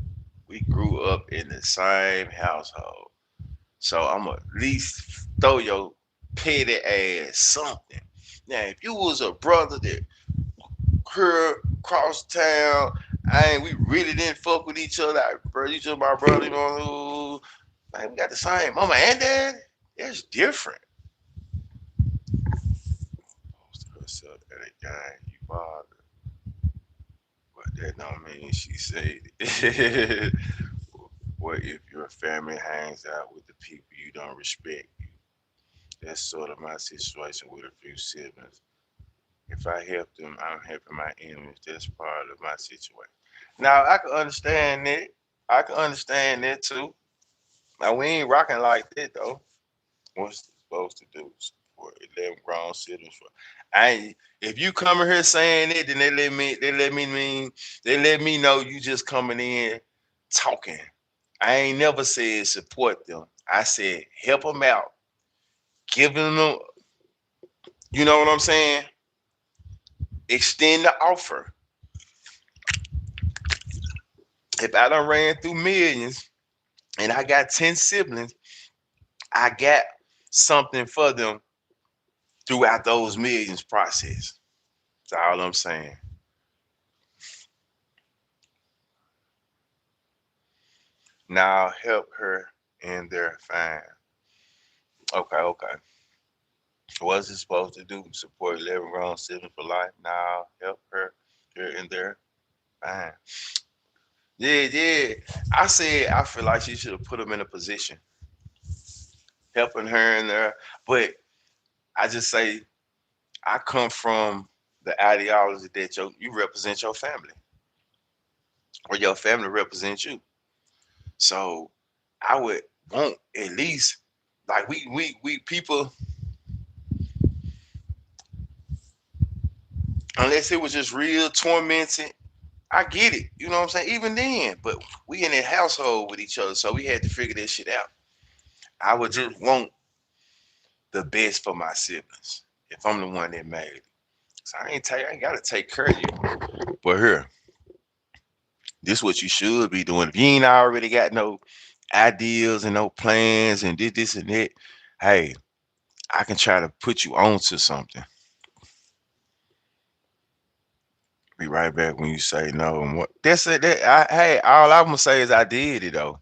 S1: We grew up in the same household. So I'm gonna at least throw your petty ass something. Now, if you was a brother that here across town, we really didn't fuck with each other. Bro, you just my brother, man, we got the same mama and dad. It's different. Post herself at a guy you bother, but that don't mean she said it. What if your family hangs out with the people you don't respect? That's sort of my situation with a few siblings. If I help them, I'm helping my enemies. That's part of my situation. Now I can understand that. I can understand that too. Now we ain't rocking like that though. What's it supposed to do? For 11 grown siblings for I ain't if you coming here saying it, then they let me know you just coming in talking. I ain't never said support them. I said help them out. Give them, you know what I'm saying? Extend the offer. If I done ran through millions and I got 10 siblings, I got something for them throughout those millions process. That's all I'm saying. Now help her in their fine. Okay, okay. What's it supposed to do? Support 11 grown siblings for life. Now help her here in their fine. Yeah, yeah. I said I feel like she should have put them in a position, helping her in there. But I just say I come from the ideology that you represent your family, or your family represents you. So I would want at least like we people, unless it was just real tormenting. I get it, you know what I'm saying. Even then, but we in a household with each other, so we had to figure this shit out. I would just want the best for my siblings if I'm the one that made it. So I ain't gotta take care of you. But here, this what you should be doing. If you ain't already got no ideas and no plans and this and that, hey, I can try to put you on to something. Be right back when you say no. And what that's it. Hey, all I'm gonna say is I did it though.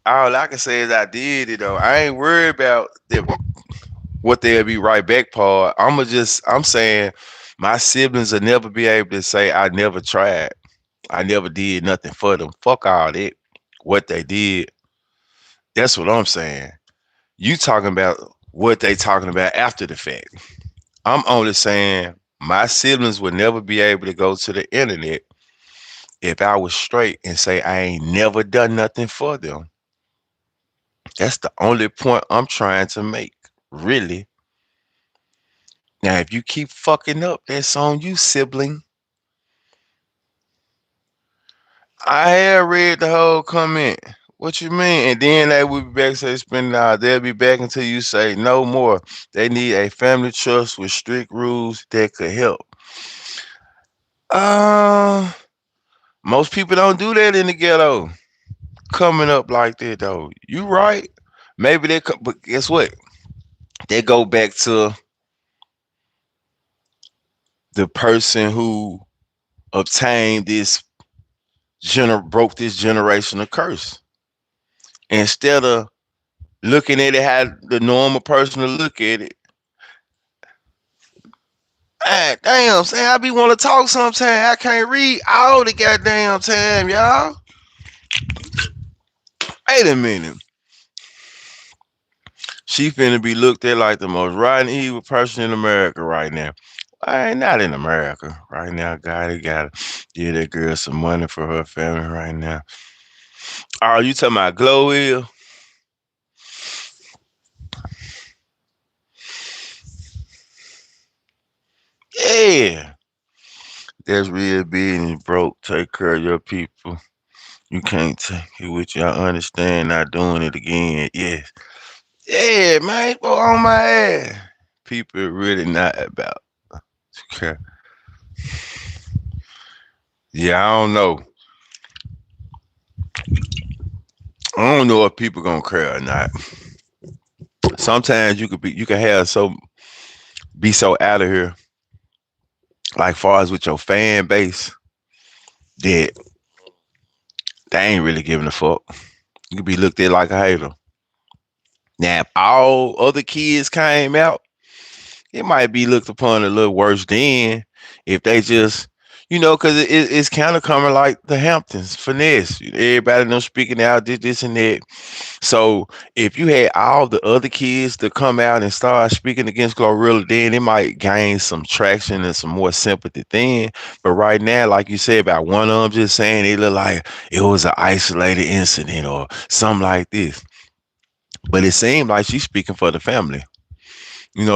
S1: All I can say is I did it though. I ain't worried about what they'll be right back part. I'm saying my siblings will never be able to say I never tried. I never did nothing for them. Fuck all that. What they did. That's what I'm saying. You talking about what they talking about after the fact. I'm only saying my siblings would never be able to go to the internet if I was straight and say I ain't never done nothing for them. That's the only point I'm trying to make. Really. Now, if you keep fucking up, that's on you, sibling. I have read the whole comment. What you mean? And then they will be back say spend they'll be back until you say no more. They need a family trust with strict rules that could help. Uh Most people don't do that in the ghetto. Coming up like that though. You right. Maybe but guess what? They go back to the person who obtained broke this generational curse. Instead of looking at it how the normal person to look at it. Ah, damn, say I be want to talk sometime. I can't read all the goddamn time, y'all. Wait a minute. She finna be looked at like the most rotten evil person in America right now. I ain't not in America right now. Gotta give that girl some money for her family right now. Oh, you talking about Glorilla? Yeah. That's real being broke. Take care of your people. You can't take it with you. I understand not doing it again. Yes. Yeah, man. Go on my ass. People really not about. Okay. Yeah, I don't know. I don't know if people gonna care or not. Sometimes you can have be so out of here, like far as with your fan base, that they ain't really giving a fuck. You could be looked at like a hater. Now, if all other kids came out, it might be looked upon a little worse then if they just, because it's kind of coming like the Hamptons, finesse. Everybody them speaking out, this and that. So if you had all the other kids to come out and start speaking against Glorilla, then it might gain some traction and some more sympathy then. But right now, like you said, about one of them just saying it looked like it was an isolated incident or something like this. But it seemed like she's speaking for the family.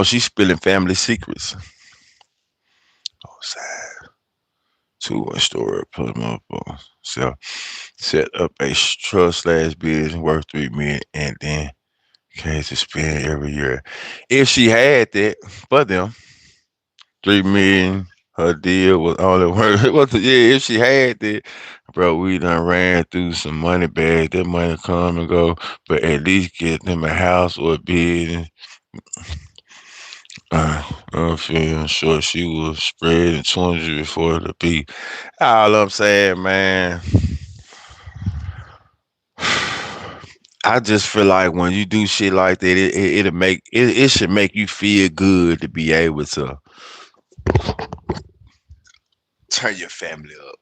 S1: She's spilling family secrets. Oh, sad. 2-1 story, put them up on. So set up a trust/business worth 3 million and then cash to spend every year. If she had that for them, 3 million, her deal was only worth yeah, if she had that, bro, we done ran through some money bags. That money come and go, but at least get them a house or a business. I'm feeling sure she was spreading 200 before the beat. All I'm saying, man, I just feel like when you do shit like that, it should make you feel good to be able to turn your family up.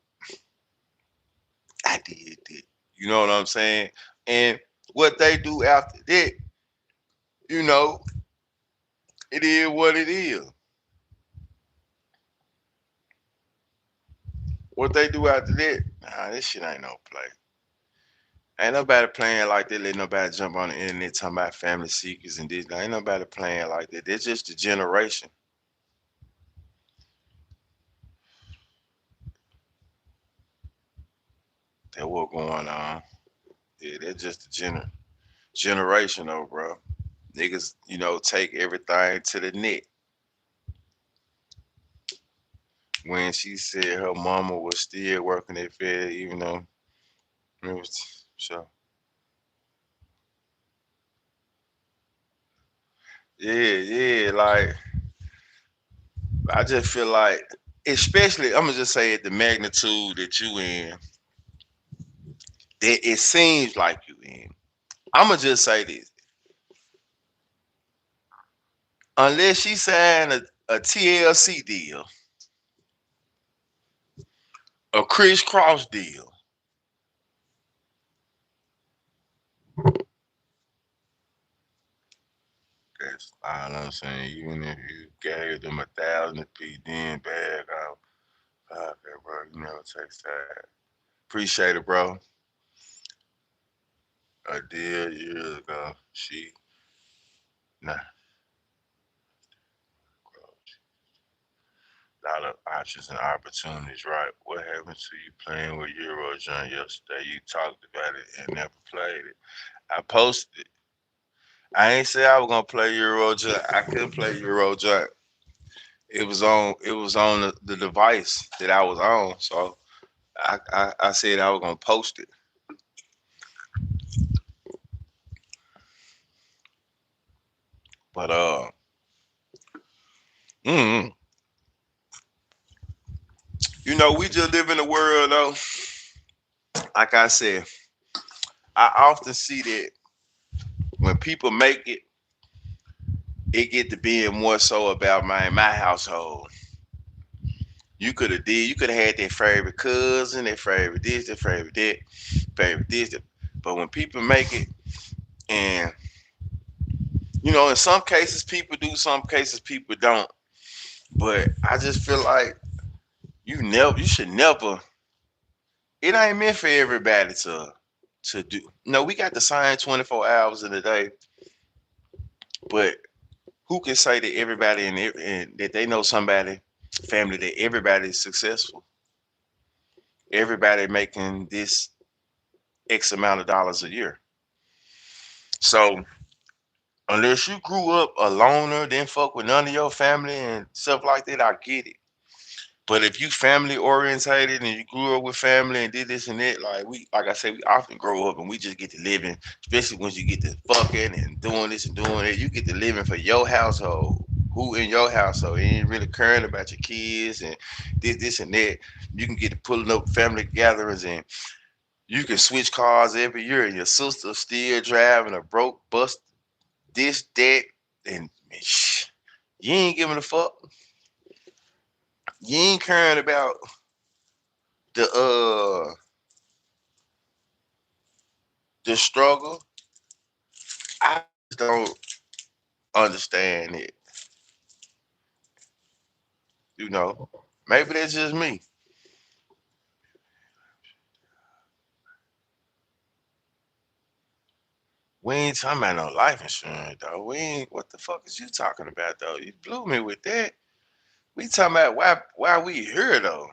S1: I did that. You know what I'm saying? And what they do after that, you know, it is what it is. What they do after that, nah, this shit ain't no play. Ain't nobody playing like that. Let nobody jump on the internet talking about family secrets and this. Ain't nobody playing like that. They're just the generation that what going on. Yeah, they're just the generation, though, bro. Niggas, take everything to the net. When she said her mama was still working at Fed, even though it was so. Yeah, yeah, like I just feel like, especially I'm gonna just say at the magnitude that you in, that it seems like you in. I'm gonna just say this: unless she signed a TLC deal, a crisscross deal, that's all I'm saying. Even if you gave them 1,000 apiece, then bag out. Okay, bro, you never text that. Appreciate it, bro. A deal years ago. She nah. A lot of options and opportunities, right? What happened to you playing with Euro John yesterday? You talked about it and never played it. I posted it. I ain't say I was gonna play Euro John. I couldn't play Euro John. It was on the device that I was on. So I said I was gonna post it. But mm, we just live in a world though. Like I said, I often see that when people make it, it get to being more so about my household. You could have had that favorite cousin, that favorite this, that favorite that, favorite this. That. But when people make it, and in some cases people do, some cases people don't. But I just feel like you should never. It ain't meant for everybody to do. No, we got the same 24 hours in a day, but who can say that everybody and that they know somebody, family, that everybody is successful, everybody making this X amount of dollars a year. So unless you grew up a loner, didn't fuck with none of your family and stuff like that, I get it. But if you family orientated and you grew up with family and did this and that, like I say, we often grow up and we just get to living, especially once you get to fucking and doing this and doing that, you get to living for your household. Who in your household? You ain't really caring about your kids and this and that. You can get to pulling up family gatherings and you can switch cars every year and your sister still driving a broke bus, this, that, and you ain't giving a fuck. You ain't caring about the the struggle. I just don't understand it. You know, maybe that's just me. We ain't talking about no life insurance though. We ain't. What the fuck is you talking about though? You blew me with that. We talking about why we here though.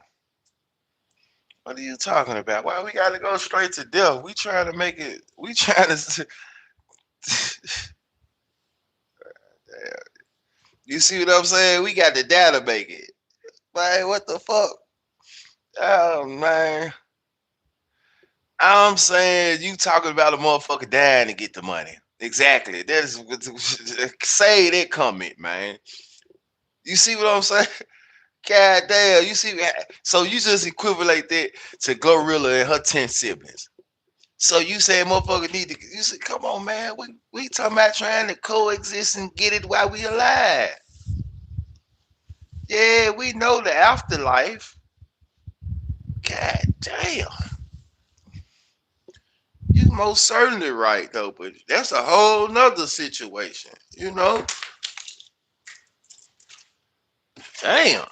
S1: What are you talking about? Why we gotta go straight to death? We trying to make it. We trying to. You see what I'm saying? We got the data make it. Man, what the fuck? Oh man. I'm saying you talking about a motherfucker dying to get the money. Exactly. That's say that comment, man. You see what I'm saying? God damn, you see so you just equivalent that to Glorilla and her 10 siblings. So you say motherfucker need to you say, come on man, we talking about trying to coexist and get it while we alive. Yeah, we know the afterlife. God damn. You most certainly right though, but that's a whole nother situation. Damn.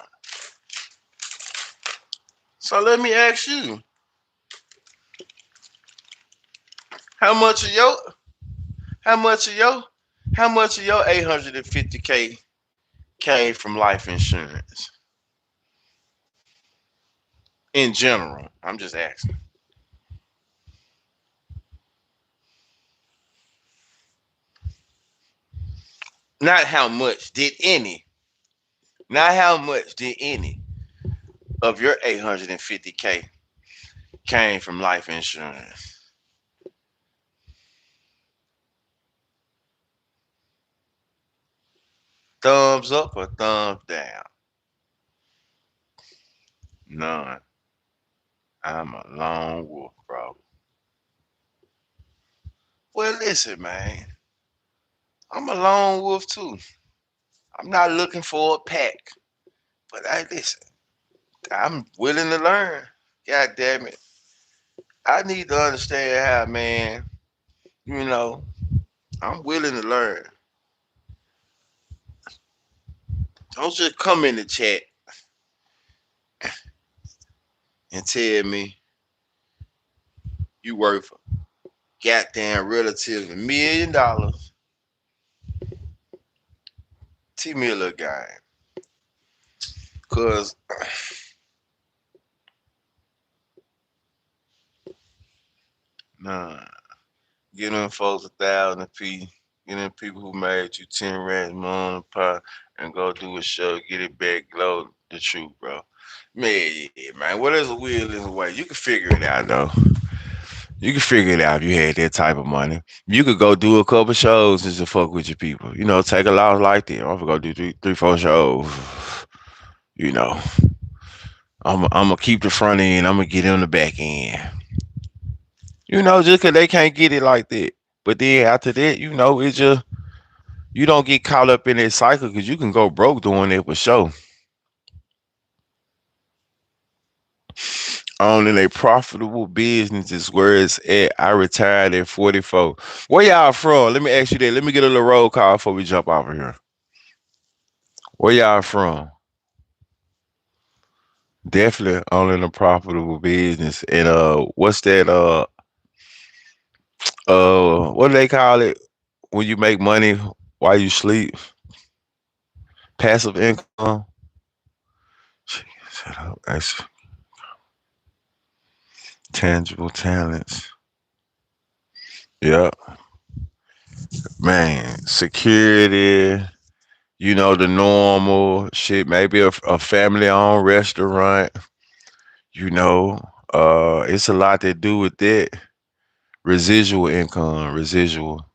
S1: So let me ask you, how much of your how much of your how much of your 850K came from life insurance in general? I'm just asking. Not how much did any, not how much did any of your 850K came from life insurance. Thumbs up or thumbs down? None. I'm a lone wolf, bro. Well, listen, man. I'm a lone wolf too. I'm not looking for a pack, but I listen. I'm willing to learn. God damn it. I need to understand how, man. You know, I'm willing to learn. Don't just come in the chat and tell me you worth a goddamn relative $1 million. Teach me a little game. Cause nah, get them folks 1,000 apiece. Get them people who made you 10 racks on pot and go do a show, get it back, glow the truth, bro. Man, yeah, man. What is a will is a way. You can figure it out though. You can figure it out if you had that type of money. You could go do a couple shows just to fuck with your people. Take a loss like that. I'm gonna go do three, 4 shows. You know, I'm gonna keep the front end. I'm gonna get in the back end. Just 'cause they can't get it like that. But then after that, it's just you don't get caught up in that cycle because you can go broke doing it for sure. Owning a profitable business is where it's at. I retired at 44. Where y'all from? Let me ask you that. Let me get a little roll call before we jump off of here. Where y'all from? Definitely owning a profitable business. And what's that what do they call it when you make money while you sleep? Passive income. Shut up. That's tangible talents. Yeah. Man. Security, the normal shit, maybe a family owned restaurant, you know. It's a lot to do with that. Residual income, residual,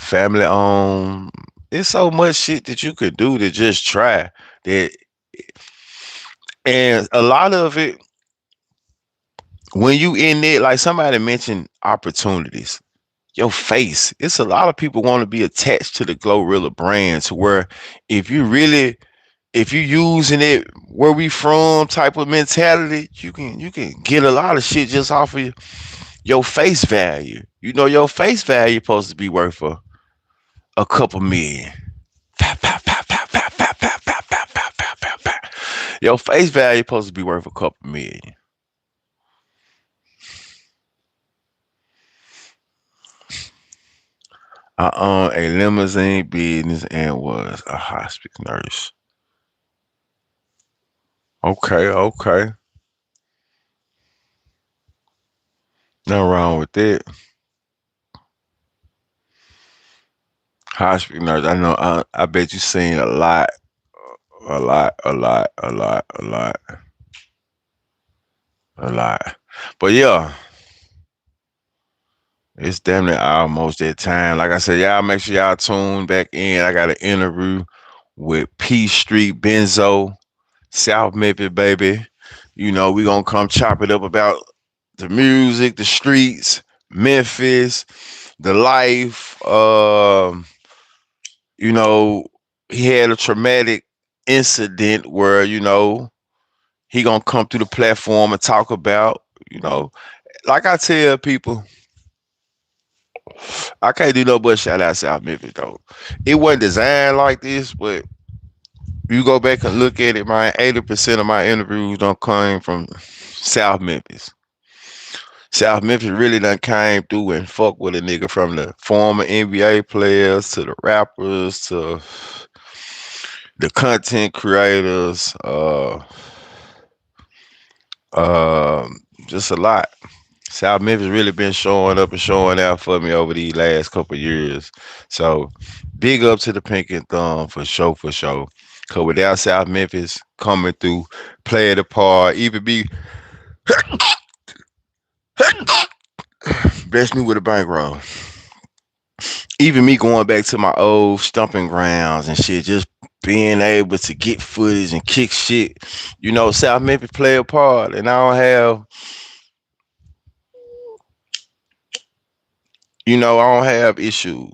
S1: family owned. It's so much shit that you could do to just try that. And a lot of it, when you in it, like somebody mentioned opportunities, your face. It's a lot of people want to be attached to the Glorilla brand to where if you really if you using it where we from type of mentality, you can get a lot of shit just off of your face value. Your face value supposed to be worth a couple million. Pa, pa, pa, pa, pa, pa, pa, pa, pa, pa, pa, pa, pa. Your face value supposed to be worth a couple million. I own a limousine business and was a hospice nurse. Okay, okay. Nothing wrong with that. Hospital nurse. I know. I bet you seen a lot, a lot, a lot, a lot, a lot, a lot. But yeah, it's damn near almost that time. Like I said, y'all make sure y'all tune back in. I got an interview with P Street Benzo, South Memphis, baby. You know, we gonna come chop it up about the music, the streets, Memphis, the life. You know, he had a traumatic incident where, he gonna come through the platform and talk about, like I tell people, I can't do no but shout out South Memphis though. It wasn't designed like this, but you go back and look at it, man, 80% of my interviews don't come from South Memphis. South Memphis really done came through and fuck with a nigga, from the former NBA players to the rappers to the content creators, just a lot. South Memphis really been showing up and showing out for me over these last couple of years. So big up to the Pink and Thumb for sure, for sure. Cause without South Memphis coming through, playing the part, even be bless me with a bankroll. Even me going back to my old stomping grounds and shit, just being able to get footage and kick shit. South Memphis play a part, and I don't have issues.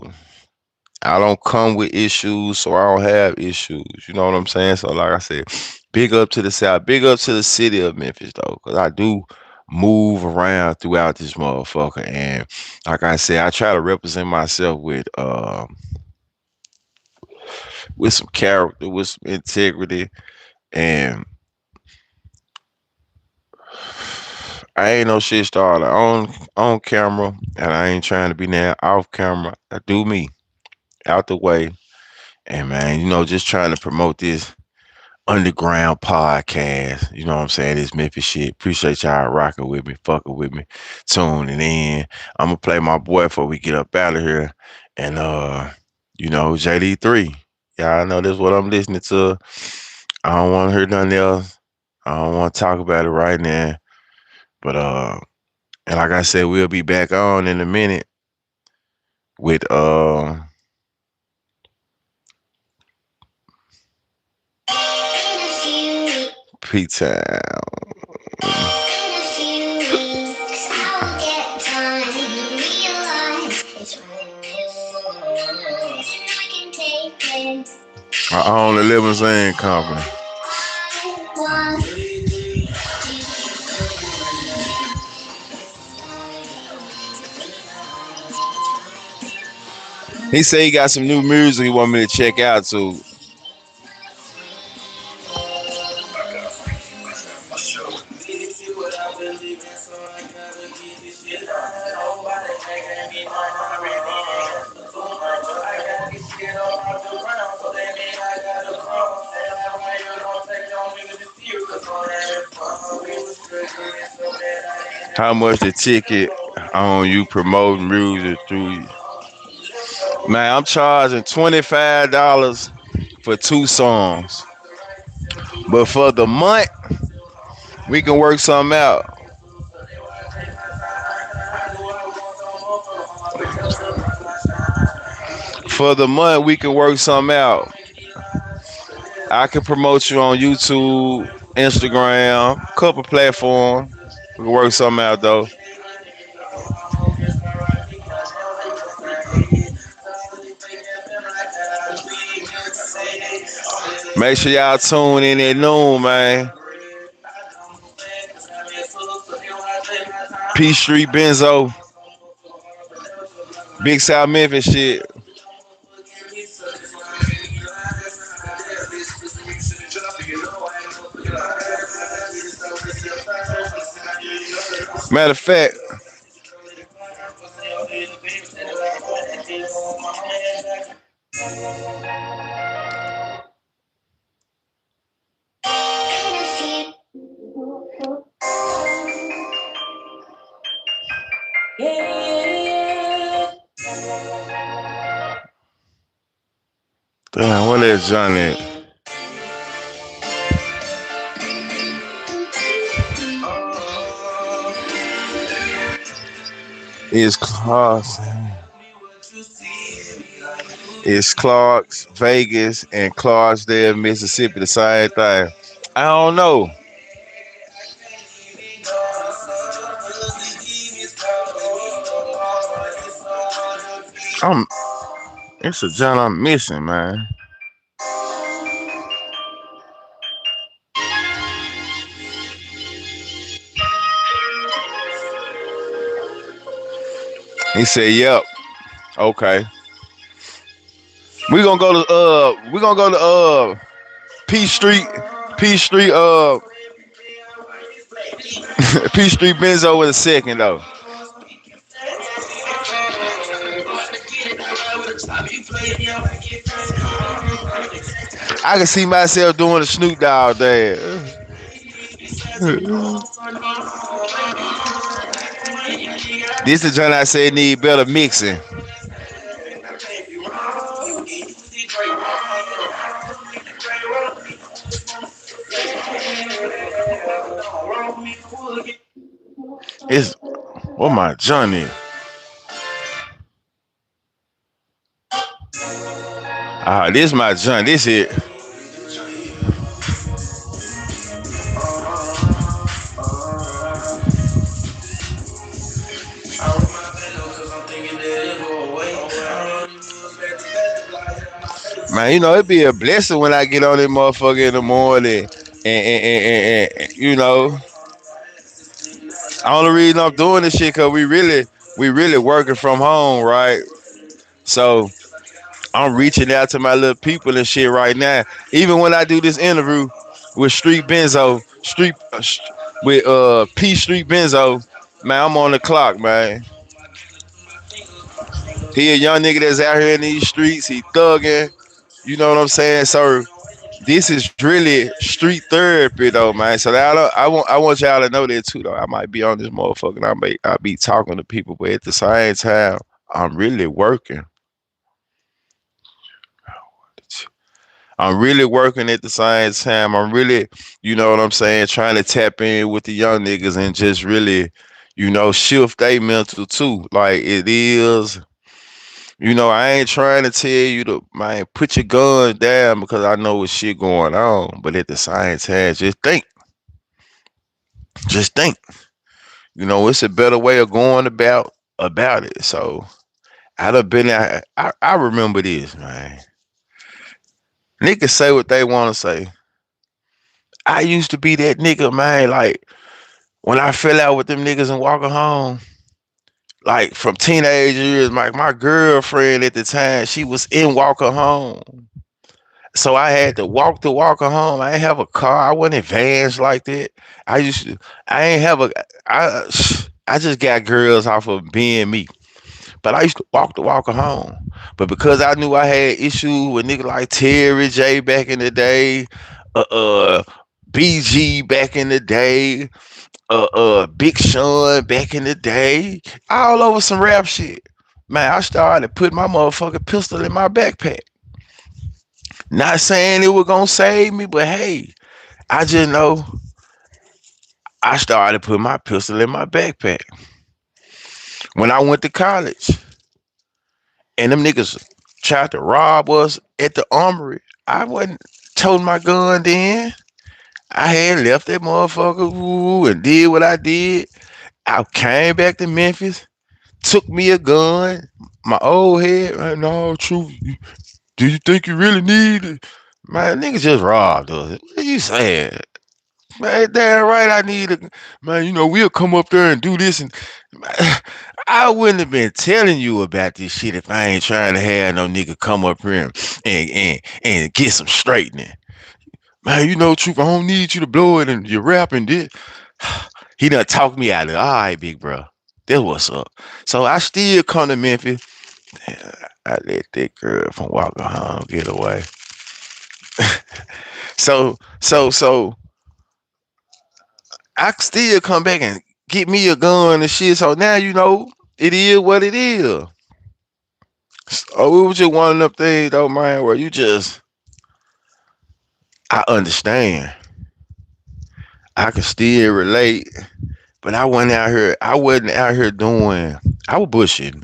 S1: I don't come with issues, so I don't have issues. You know what I'm saying? So, like I said, big up to the South, big up to the city of Memphis, though, because I do move around throughout this motherfucker. And like I said, I try to represent myself with some character, with some integrity, and I ain't no shit starter on camera, and I ain't trying to be now off camera. I do me out the way, and man, just trying to promote this underground podcast. You know what I'm saying? This Memphis shit. Appreciate y'all rocking with me, fucking with me, tuning in. I'm gonna play my boy before we get up out of here, and JD3. Y'all know this what I'm listening to. I don't want to hear nothing else. I don't want to talk about it right now. But and like I said, we'll be back on in a minute with P Town. I own the limousine company. He said he got some new music he want me to check out too. How much the ticket on you promoting music through? Man, I'm charging $25 for 2 songs. But for the month, we can work something out. For the month, we can work something out. I can promote you on YouTube, Instagram, couple platforms. We can work something out though. Make sure y'all tune in at noon, man. P Street Benzo, Big South Memphis shit. Matter of fact, damn, what is Johnny? Is close. It's Clark's, Vegas, and Clarksdale, Mississippi. The same thing. I don't know. I'm. It's a John I'm missing, man. He said, "Yep, okay. We gonna go to P Street, P Street, P Street Benzo in a second though. I can see myself doing a Snoop Dogg dance. This is the joint I said need better mixing. It's what my Johnny. This my John. This it. Man, you know, it'd be a blessing when I get on this motherfucker in the morning and you know, only reason I'm doing this shit cause we really working from home, right? So I'm reaching out to my little people and shit right now. Even when I do this interview with Street Benzo, with P Street Benzo, man, I'm on the clock, man. He a young nigga that's out here in these streets. He thugging. You know what I'm saying? So this is really street therapy though, man. So I want y'all to know that too though. I might be on this motherfucker. I be talking to people, but at the same time, I'm really working. I'm really working at the same time. I'm really, you know what I'm saying, trying to tap in with the young niggas and just really, shift their mental too. Like it is, I ain't trying to tell you to man put your gun down because I know what shit going on. But at the same time, just think. It's a better way of going about it. So I done been out. I remember this, man. Niggas say what they want to say. I used to be that nigga, man. Like when I fell out with them niggas and walking home, like from teenage years, my girlfriend at the time, she was in Walker home. So I had to walk to Walker home. I ain't have a car. I wasn't advanced like that. I used to I ain't have a I I just got girls off of being me. But I used to walk to Walker home. But because I knew I had issues with niggas like Terry J back in the day, uh, uh BG back in the day, Big Sean back in the day, all over some rap shit. Man, I started putting my motherfucking pistol in my backpack. Not saying it was gonna save me, but hey, I just know I started putting my pistol in my backpack. When I went to college and them niggas tried to rob us at the armory, I wasn't toting my gun then. I had left that motherfucker and did what I did. I came back to Memphis, took me a gun. My old head, man, no, true. Do you think you really need it? Man, niggas just robbed us. What you saying? Man, damn right I need it. Man, we'll come up there and do this. And man, I wouldn't have been telling you about this shit if I ain't trying to have no nigga come up here and get some straightening. Man, truth, I don't need you to blow it and you're rapping this. He done talked me out of it. All right, big bro. That's what's up. So I still come to Memphis. I let that girl from Walker home get away. So I still come back and get me a gun and shit. So now it is what it is. So it was just one of them things though, man, where I understand. I can still relate. But I wasn't out here doing I was bushing.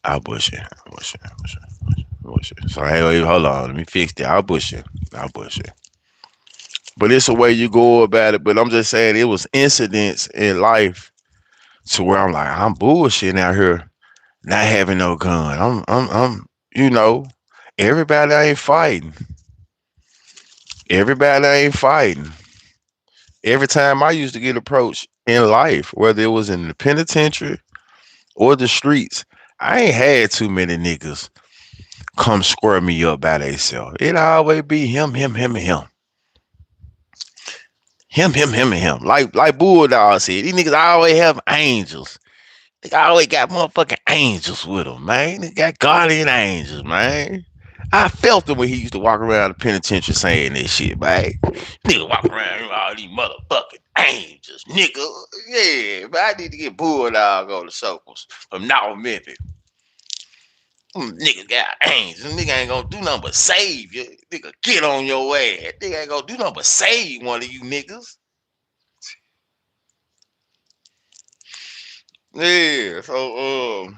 S1: I'll bush it. I'll bush it. I'll bush it. Bush it. So hey, wait, hold on. Let me fix that. I'll bush it. I'll bush it. But it's the way you go about it. But I'm just saying it was incidents in life to where I'm like, I'm bullshitting out here, not having no gun. you know, everybody ain't fighting. Everybody ain't fighting. Every time I used to get approached in life, whether it was in the penitentiary or the streets, I ain't had too many niggas come square me up by themselves. It always be him, him, him, and him. Him, and him. Like Bulldog said, these niggas always have angels. They always got motherfucking angels with them, man. They got guardian angels, man. I felt it when he used to walk around the penitentiary saying this shit, man. Nigga walk around with all these motherfucking angels, nigga. Yeah, but I need to get Bulldog on the circles from now Memphis. Nigga got angels. Nigga ain't gonna do nothing but save you. Nigga get on your ass. Nigga ain't gonna do nothing but save one of you niggas. Yeah, so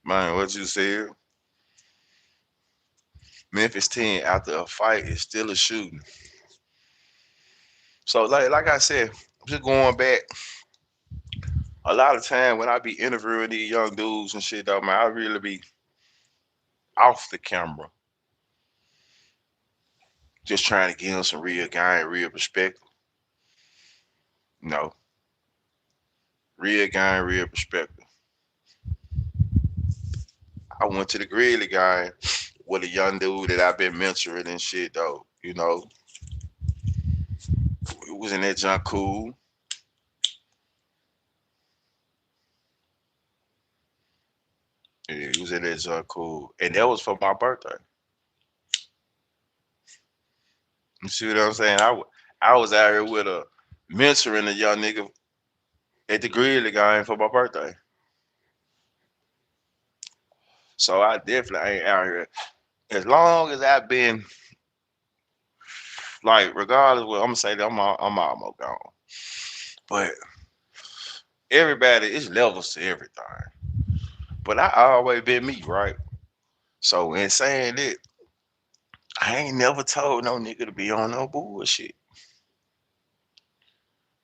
S1: man, what you said? Memphis 10 after a fight is still a shooting. So like I said, just going back, a lot of time when I be interviewing these young dudes and shit though, man, I really be off the camera, just trying to give them some real guy and real perspective. No, real guy and real perspective. I went to the Grizzly guy with a young dude that I've been mentoring and shit though. It was in that junk cool. Yeah, it was in that junk cool. And that was for my birthday. You see what I'm saying? I was out here with a mentoring a young nigga at the Grizzly game for my birthday. So I definitely ain't out here. As long as I've been like, regardless, what I'm gonna say that I'm almost gone. But everybody, it's levels to everything. But I always been me, right? So in saying that, I ain't never told no nigga to be on no bullshit.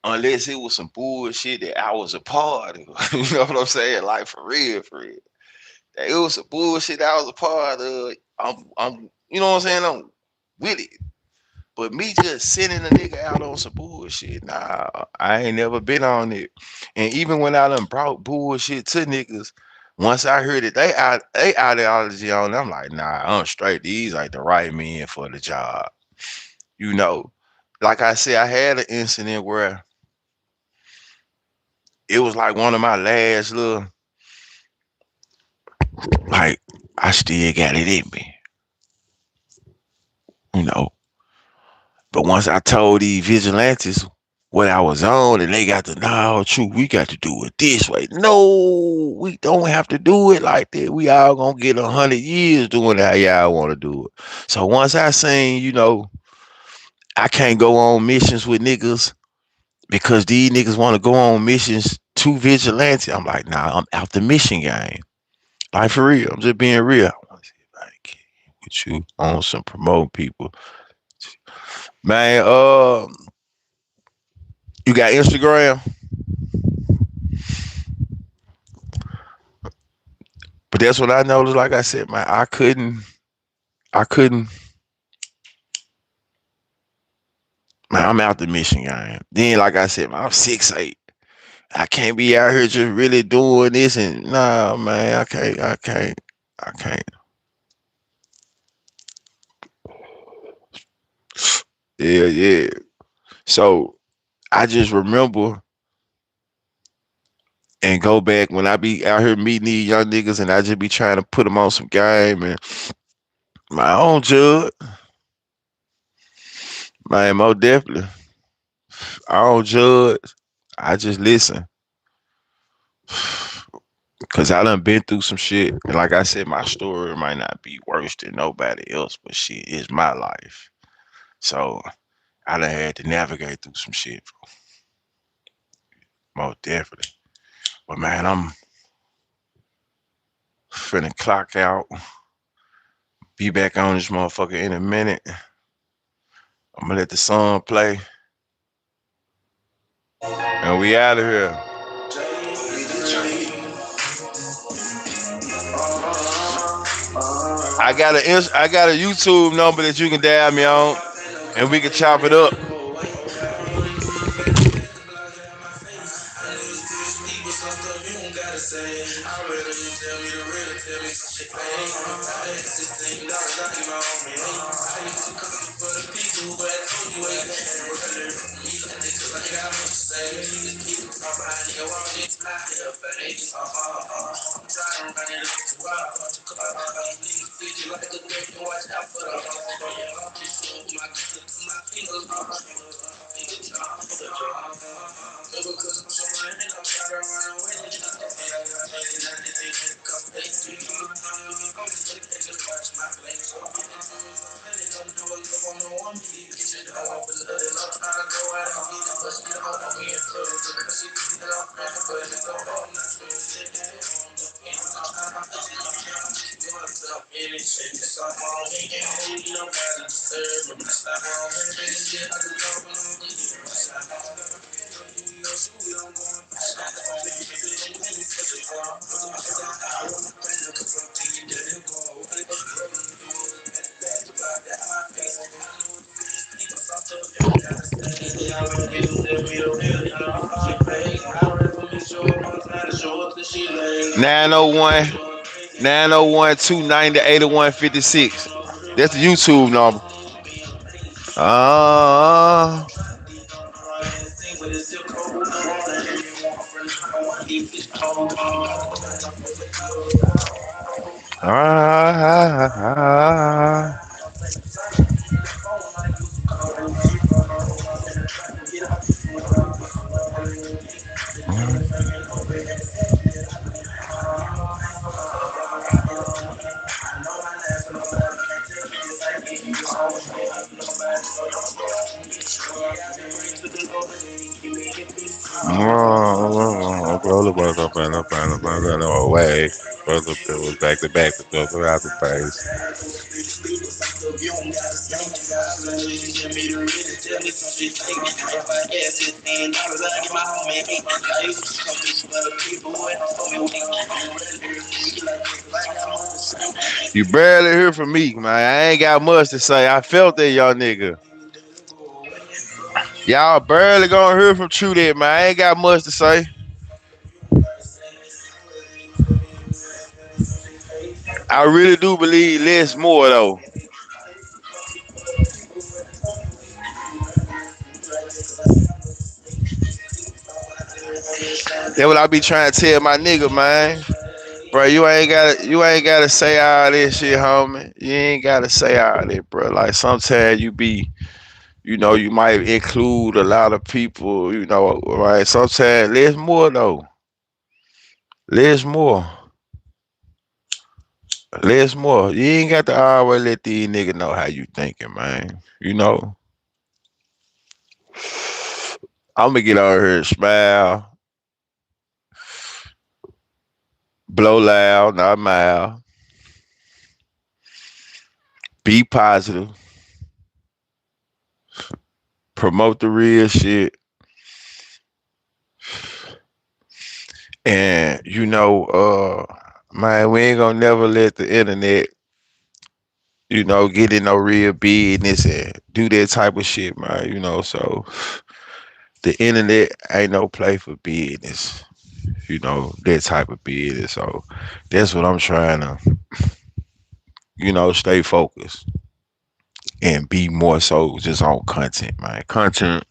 S1: Unless it was some bullshit that I was a part of. You know what I'm saying? Like for real, for real. It was some bullshit I was a part of. You know what I'm saying? I'm with it. But me just sending a nigga out on some bullshit, nah, I ain't never been on it. And even when I done brought bullshit to niggas, once I heard it, they ideology on it, I'm like, nah, I'm straight. These ain't the right men for the job. You know, like I said, I had an incident where it was like one of my last little, like, I still got it in me, you know. But once I told these vigilantes what I was on, and they got to know, true, we got to do it this way. No, we don't have to do it like that. We all gonna get 100 years doing it how y'all want to do it. So once I seen, I can't go on missions with niggas because these niggas want to go on missions to vigilante. I'm like, nah, I'm out the mission game. Like for real, I'm just being real. I want to see if I can get with you on some promote people, man. You got Instagram, but that's what I noticed. Like I said, man, I couldn't. Man, I'm out the mission game. Then, like I said, man, I'm 6'8". I can't be out here just really doing this and nah, man, I can't. Yeah, yeah. So I just remember and go back when I be out here meeting these young niggas and I just be trying to put them on some game and my own judge, man, most definitely. I don't judge. I just listen. Cause I done been through some shit. And like I said, my story might not be worse than nobody else, but shit is my life. So I done had to navigate through some shit, most definitely. But man, I'm finna clock out. Be back on this motherfucker in a minute. I'm gonna let the song play, and we out of here. I got a YouTube number that you can dial me on, and we can chop it up. Nine oh one 901-290-8156. That's the YouTube number. Uh, uh, away. Brother was back to back to go out the face. You barely hear from me, man. I ain't got much to say. I felt that y'all nigga. Y'all barely gonna hear from BigTruDat, man. I ain't got much to say. I really do believe less more though. That's what I be trying to tell my nigga, man. Bro, you ain't gotta say all this shit, homie. You ain't gotta say all that, bro. Like sometimes you be, you might include a lot of people, right? Sometimes less more though. Less more. Less more. You ain't got to always let these niggas know how you thinking, man. I'm gonna get out here and smile, blow loud, not mild, be positive, promote the real shit, and man, we ain't gonna never let the internet, get in no real business and do that type of shit, man. So the internet ain't no play for business, that type of business. So that's what I'm trying to, stay focused and be more so just on content, man. Content,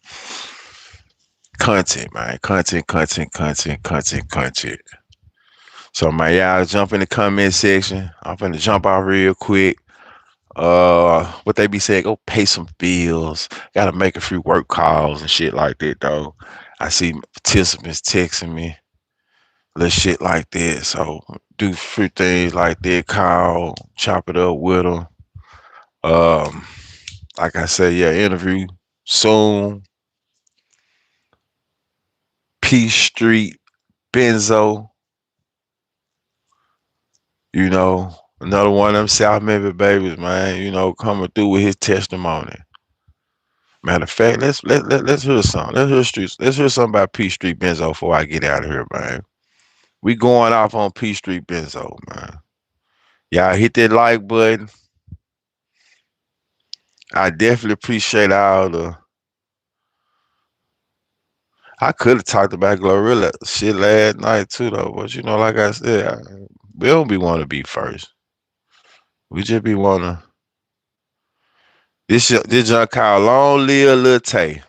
S1: man. Content. So, man, y'all jump in the comment section. I'm finna jump out real quick. What they be saying, go pay some bills. Gotta make a few work calls and shit like that, though. I see participants texting me, little shit like that. So, do a few things like that. Call, chop it up with them. Um, like I said, yeah, interview soon. Peace Street Benzo, you know, another one of them South Memphis babies, man, coming through with his testimony. Matter of fact, let's hear something. Let's hear something about P Street Benzo before I get out of here, man. We going off on P Street Benzo, man. Y'all hit that like button. I definitely appreciate all the. I could have talked about Glorilla shit last night too, though. But like I said, we don't be want to be first. We just be wanna. This junk called Long Live Lil Tay.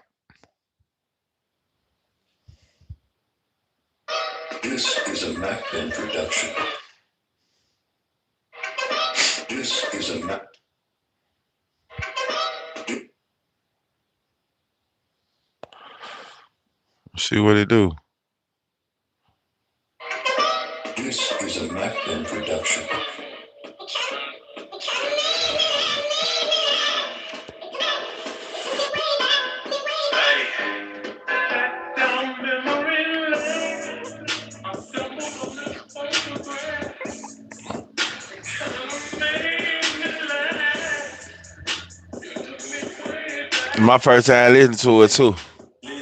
S2: This is a Macbin production. This is a Mac.
S1: See what it do.
S2: This is a Macbin production.
S1: My first time listening to it too.
S2: Hey,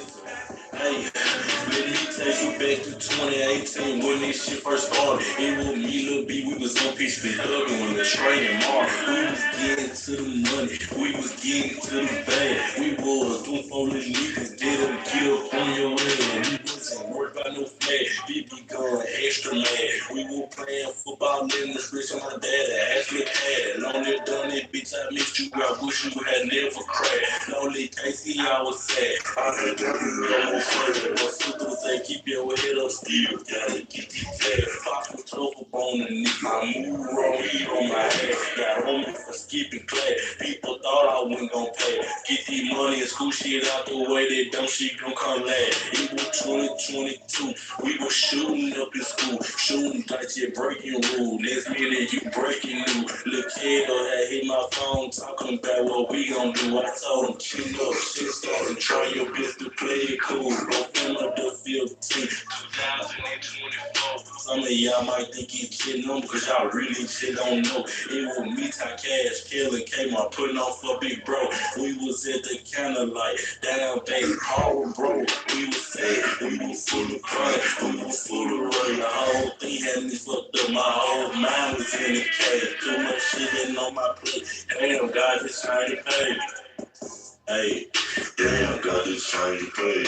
S2: let me take you back to 2018 when this shit first started. It was me, Lil B, we was on Peach Big Hugging when the train and Mark. We was getting to the money, we was getting to the bag. We was doing for little niggas, did them get up on your head. We wasn't worried about no flag, BB gun, extra mad. We were playing football in the streets, and my dad actually had. Lonely done it, bitch, I missed you, I wish you had never crashed. Lonely Casey, I was sad. I had to go further. My sister say, keep your head up, still gotta get these tags. Pops was tough up on the knee. I move wrong, heat on my head. Got on me for skipping class. People thought I wasn't gonna pay. Get these money and school shit out the way, that dumb shit gon' come last. It was 2022. We was shooting up in school. Shooting like you breaking rule. Next minute you breaking new. Look kid had hit my phone talking about what we gon' do. I told him chin up, shit started. Try your best to play it cool. November the 15th, 2024. Some of y'all might think it's kidding them because y'all really shit don't know. It was me, Ty Cash, Kelly, Kmart, putting on for Big Bro. We was at the counter like, down baby, power bro. We was sad, we was full of crying, we was full of rain. The whole thing had me fucked up, my whole mind was in the cage. Too much shit in on my plate. Damn, God, it's trying to pay. Hey, damn, God, it's trying to pay.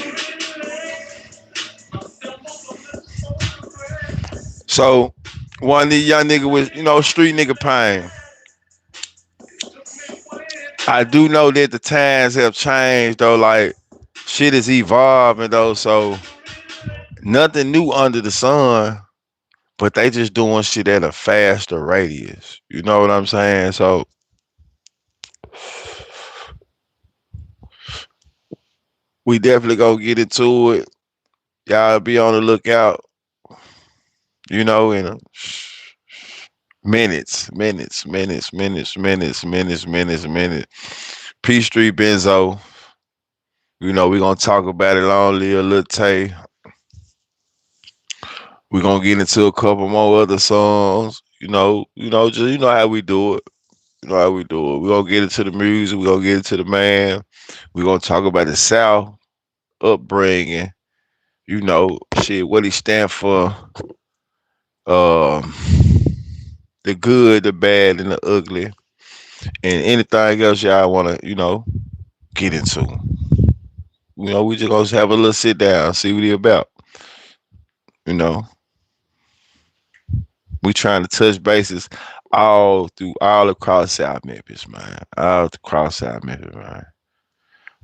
S1: So one of these young nigga with street nigga pain. I do know that the times have changed though. Like shit is evolving though. So nothing new under the sun. But they just doing shit at a faster radius. You know what I'm saying? So we definitely go get into it. Y'all be on the lookout. In minutes. P Street Benzo. We gonna talk about it on Lil Tay. We gonna get into a couple more other songs. Just how we do it. You know how we do it. We gonna get into the music. We gonna get into the man. We gonna talk about the South upbringing. Shit, what he stand for. Um, the good, the bad, and the ugly, and anything else y'all wanna, get into. We just gonna have a little sit down, see what he about. You know, we trying to touch bases all across South Memphis, man. All across South Memphis, man.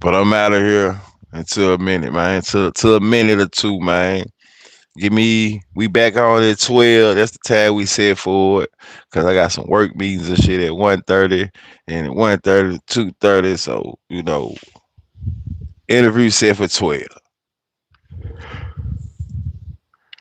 S1: But I'm out of here until a minute, man. Till a minute or two, man. We back on at 12. That's the time we set for it. Cause I got some work meetings and shit at 1:30 and at 1:30 to 2:30. So, interview set for 12.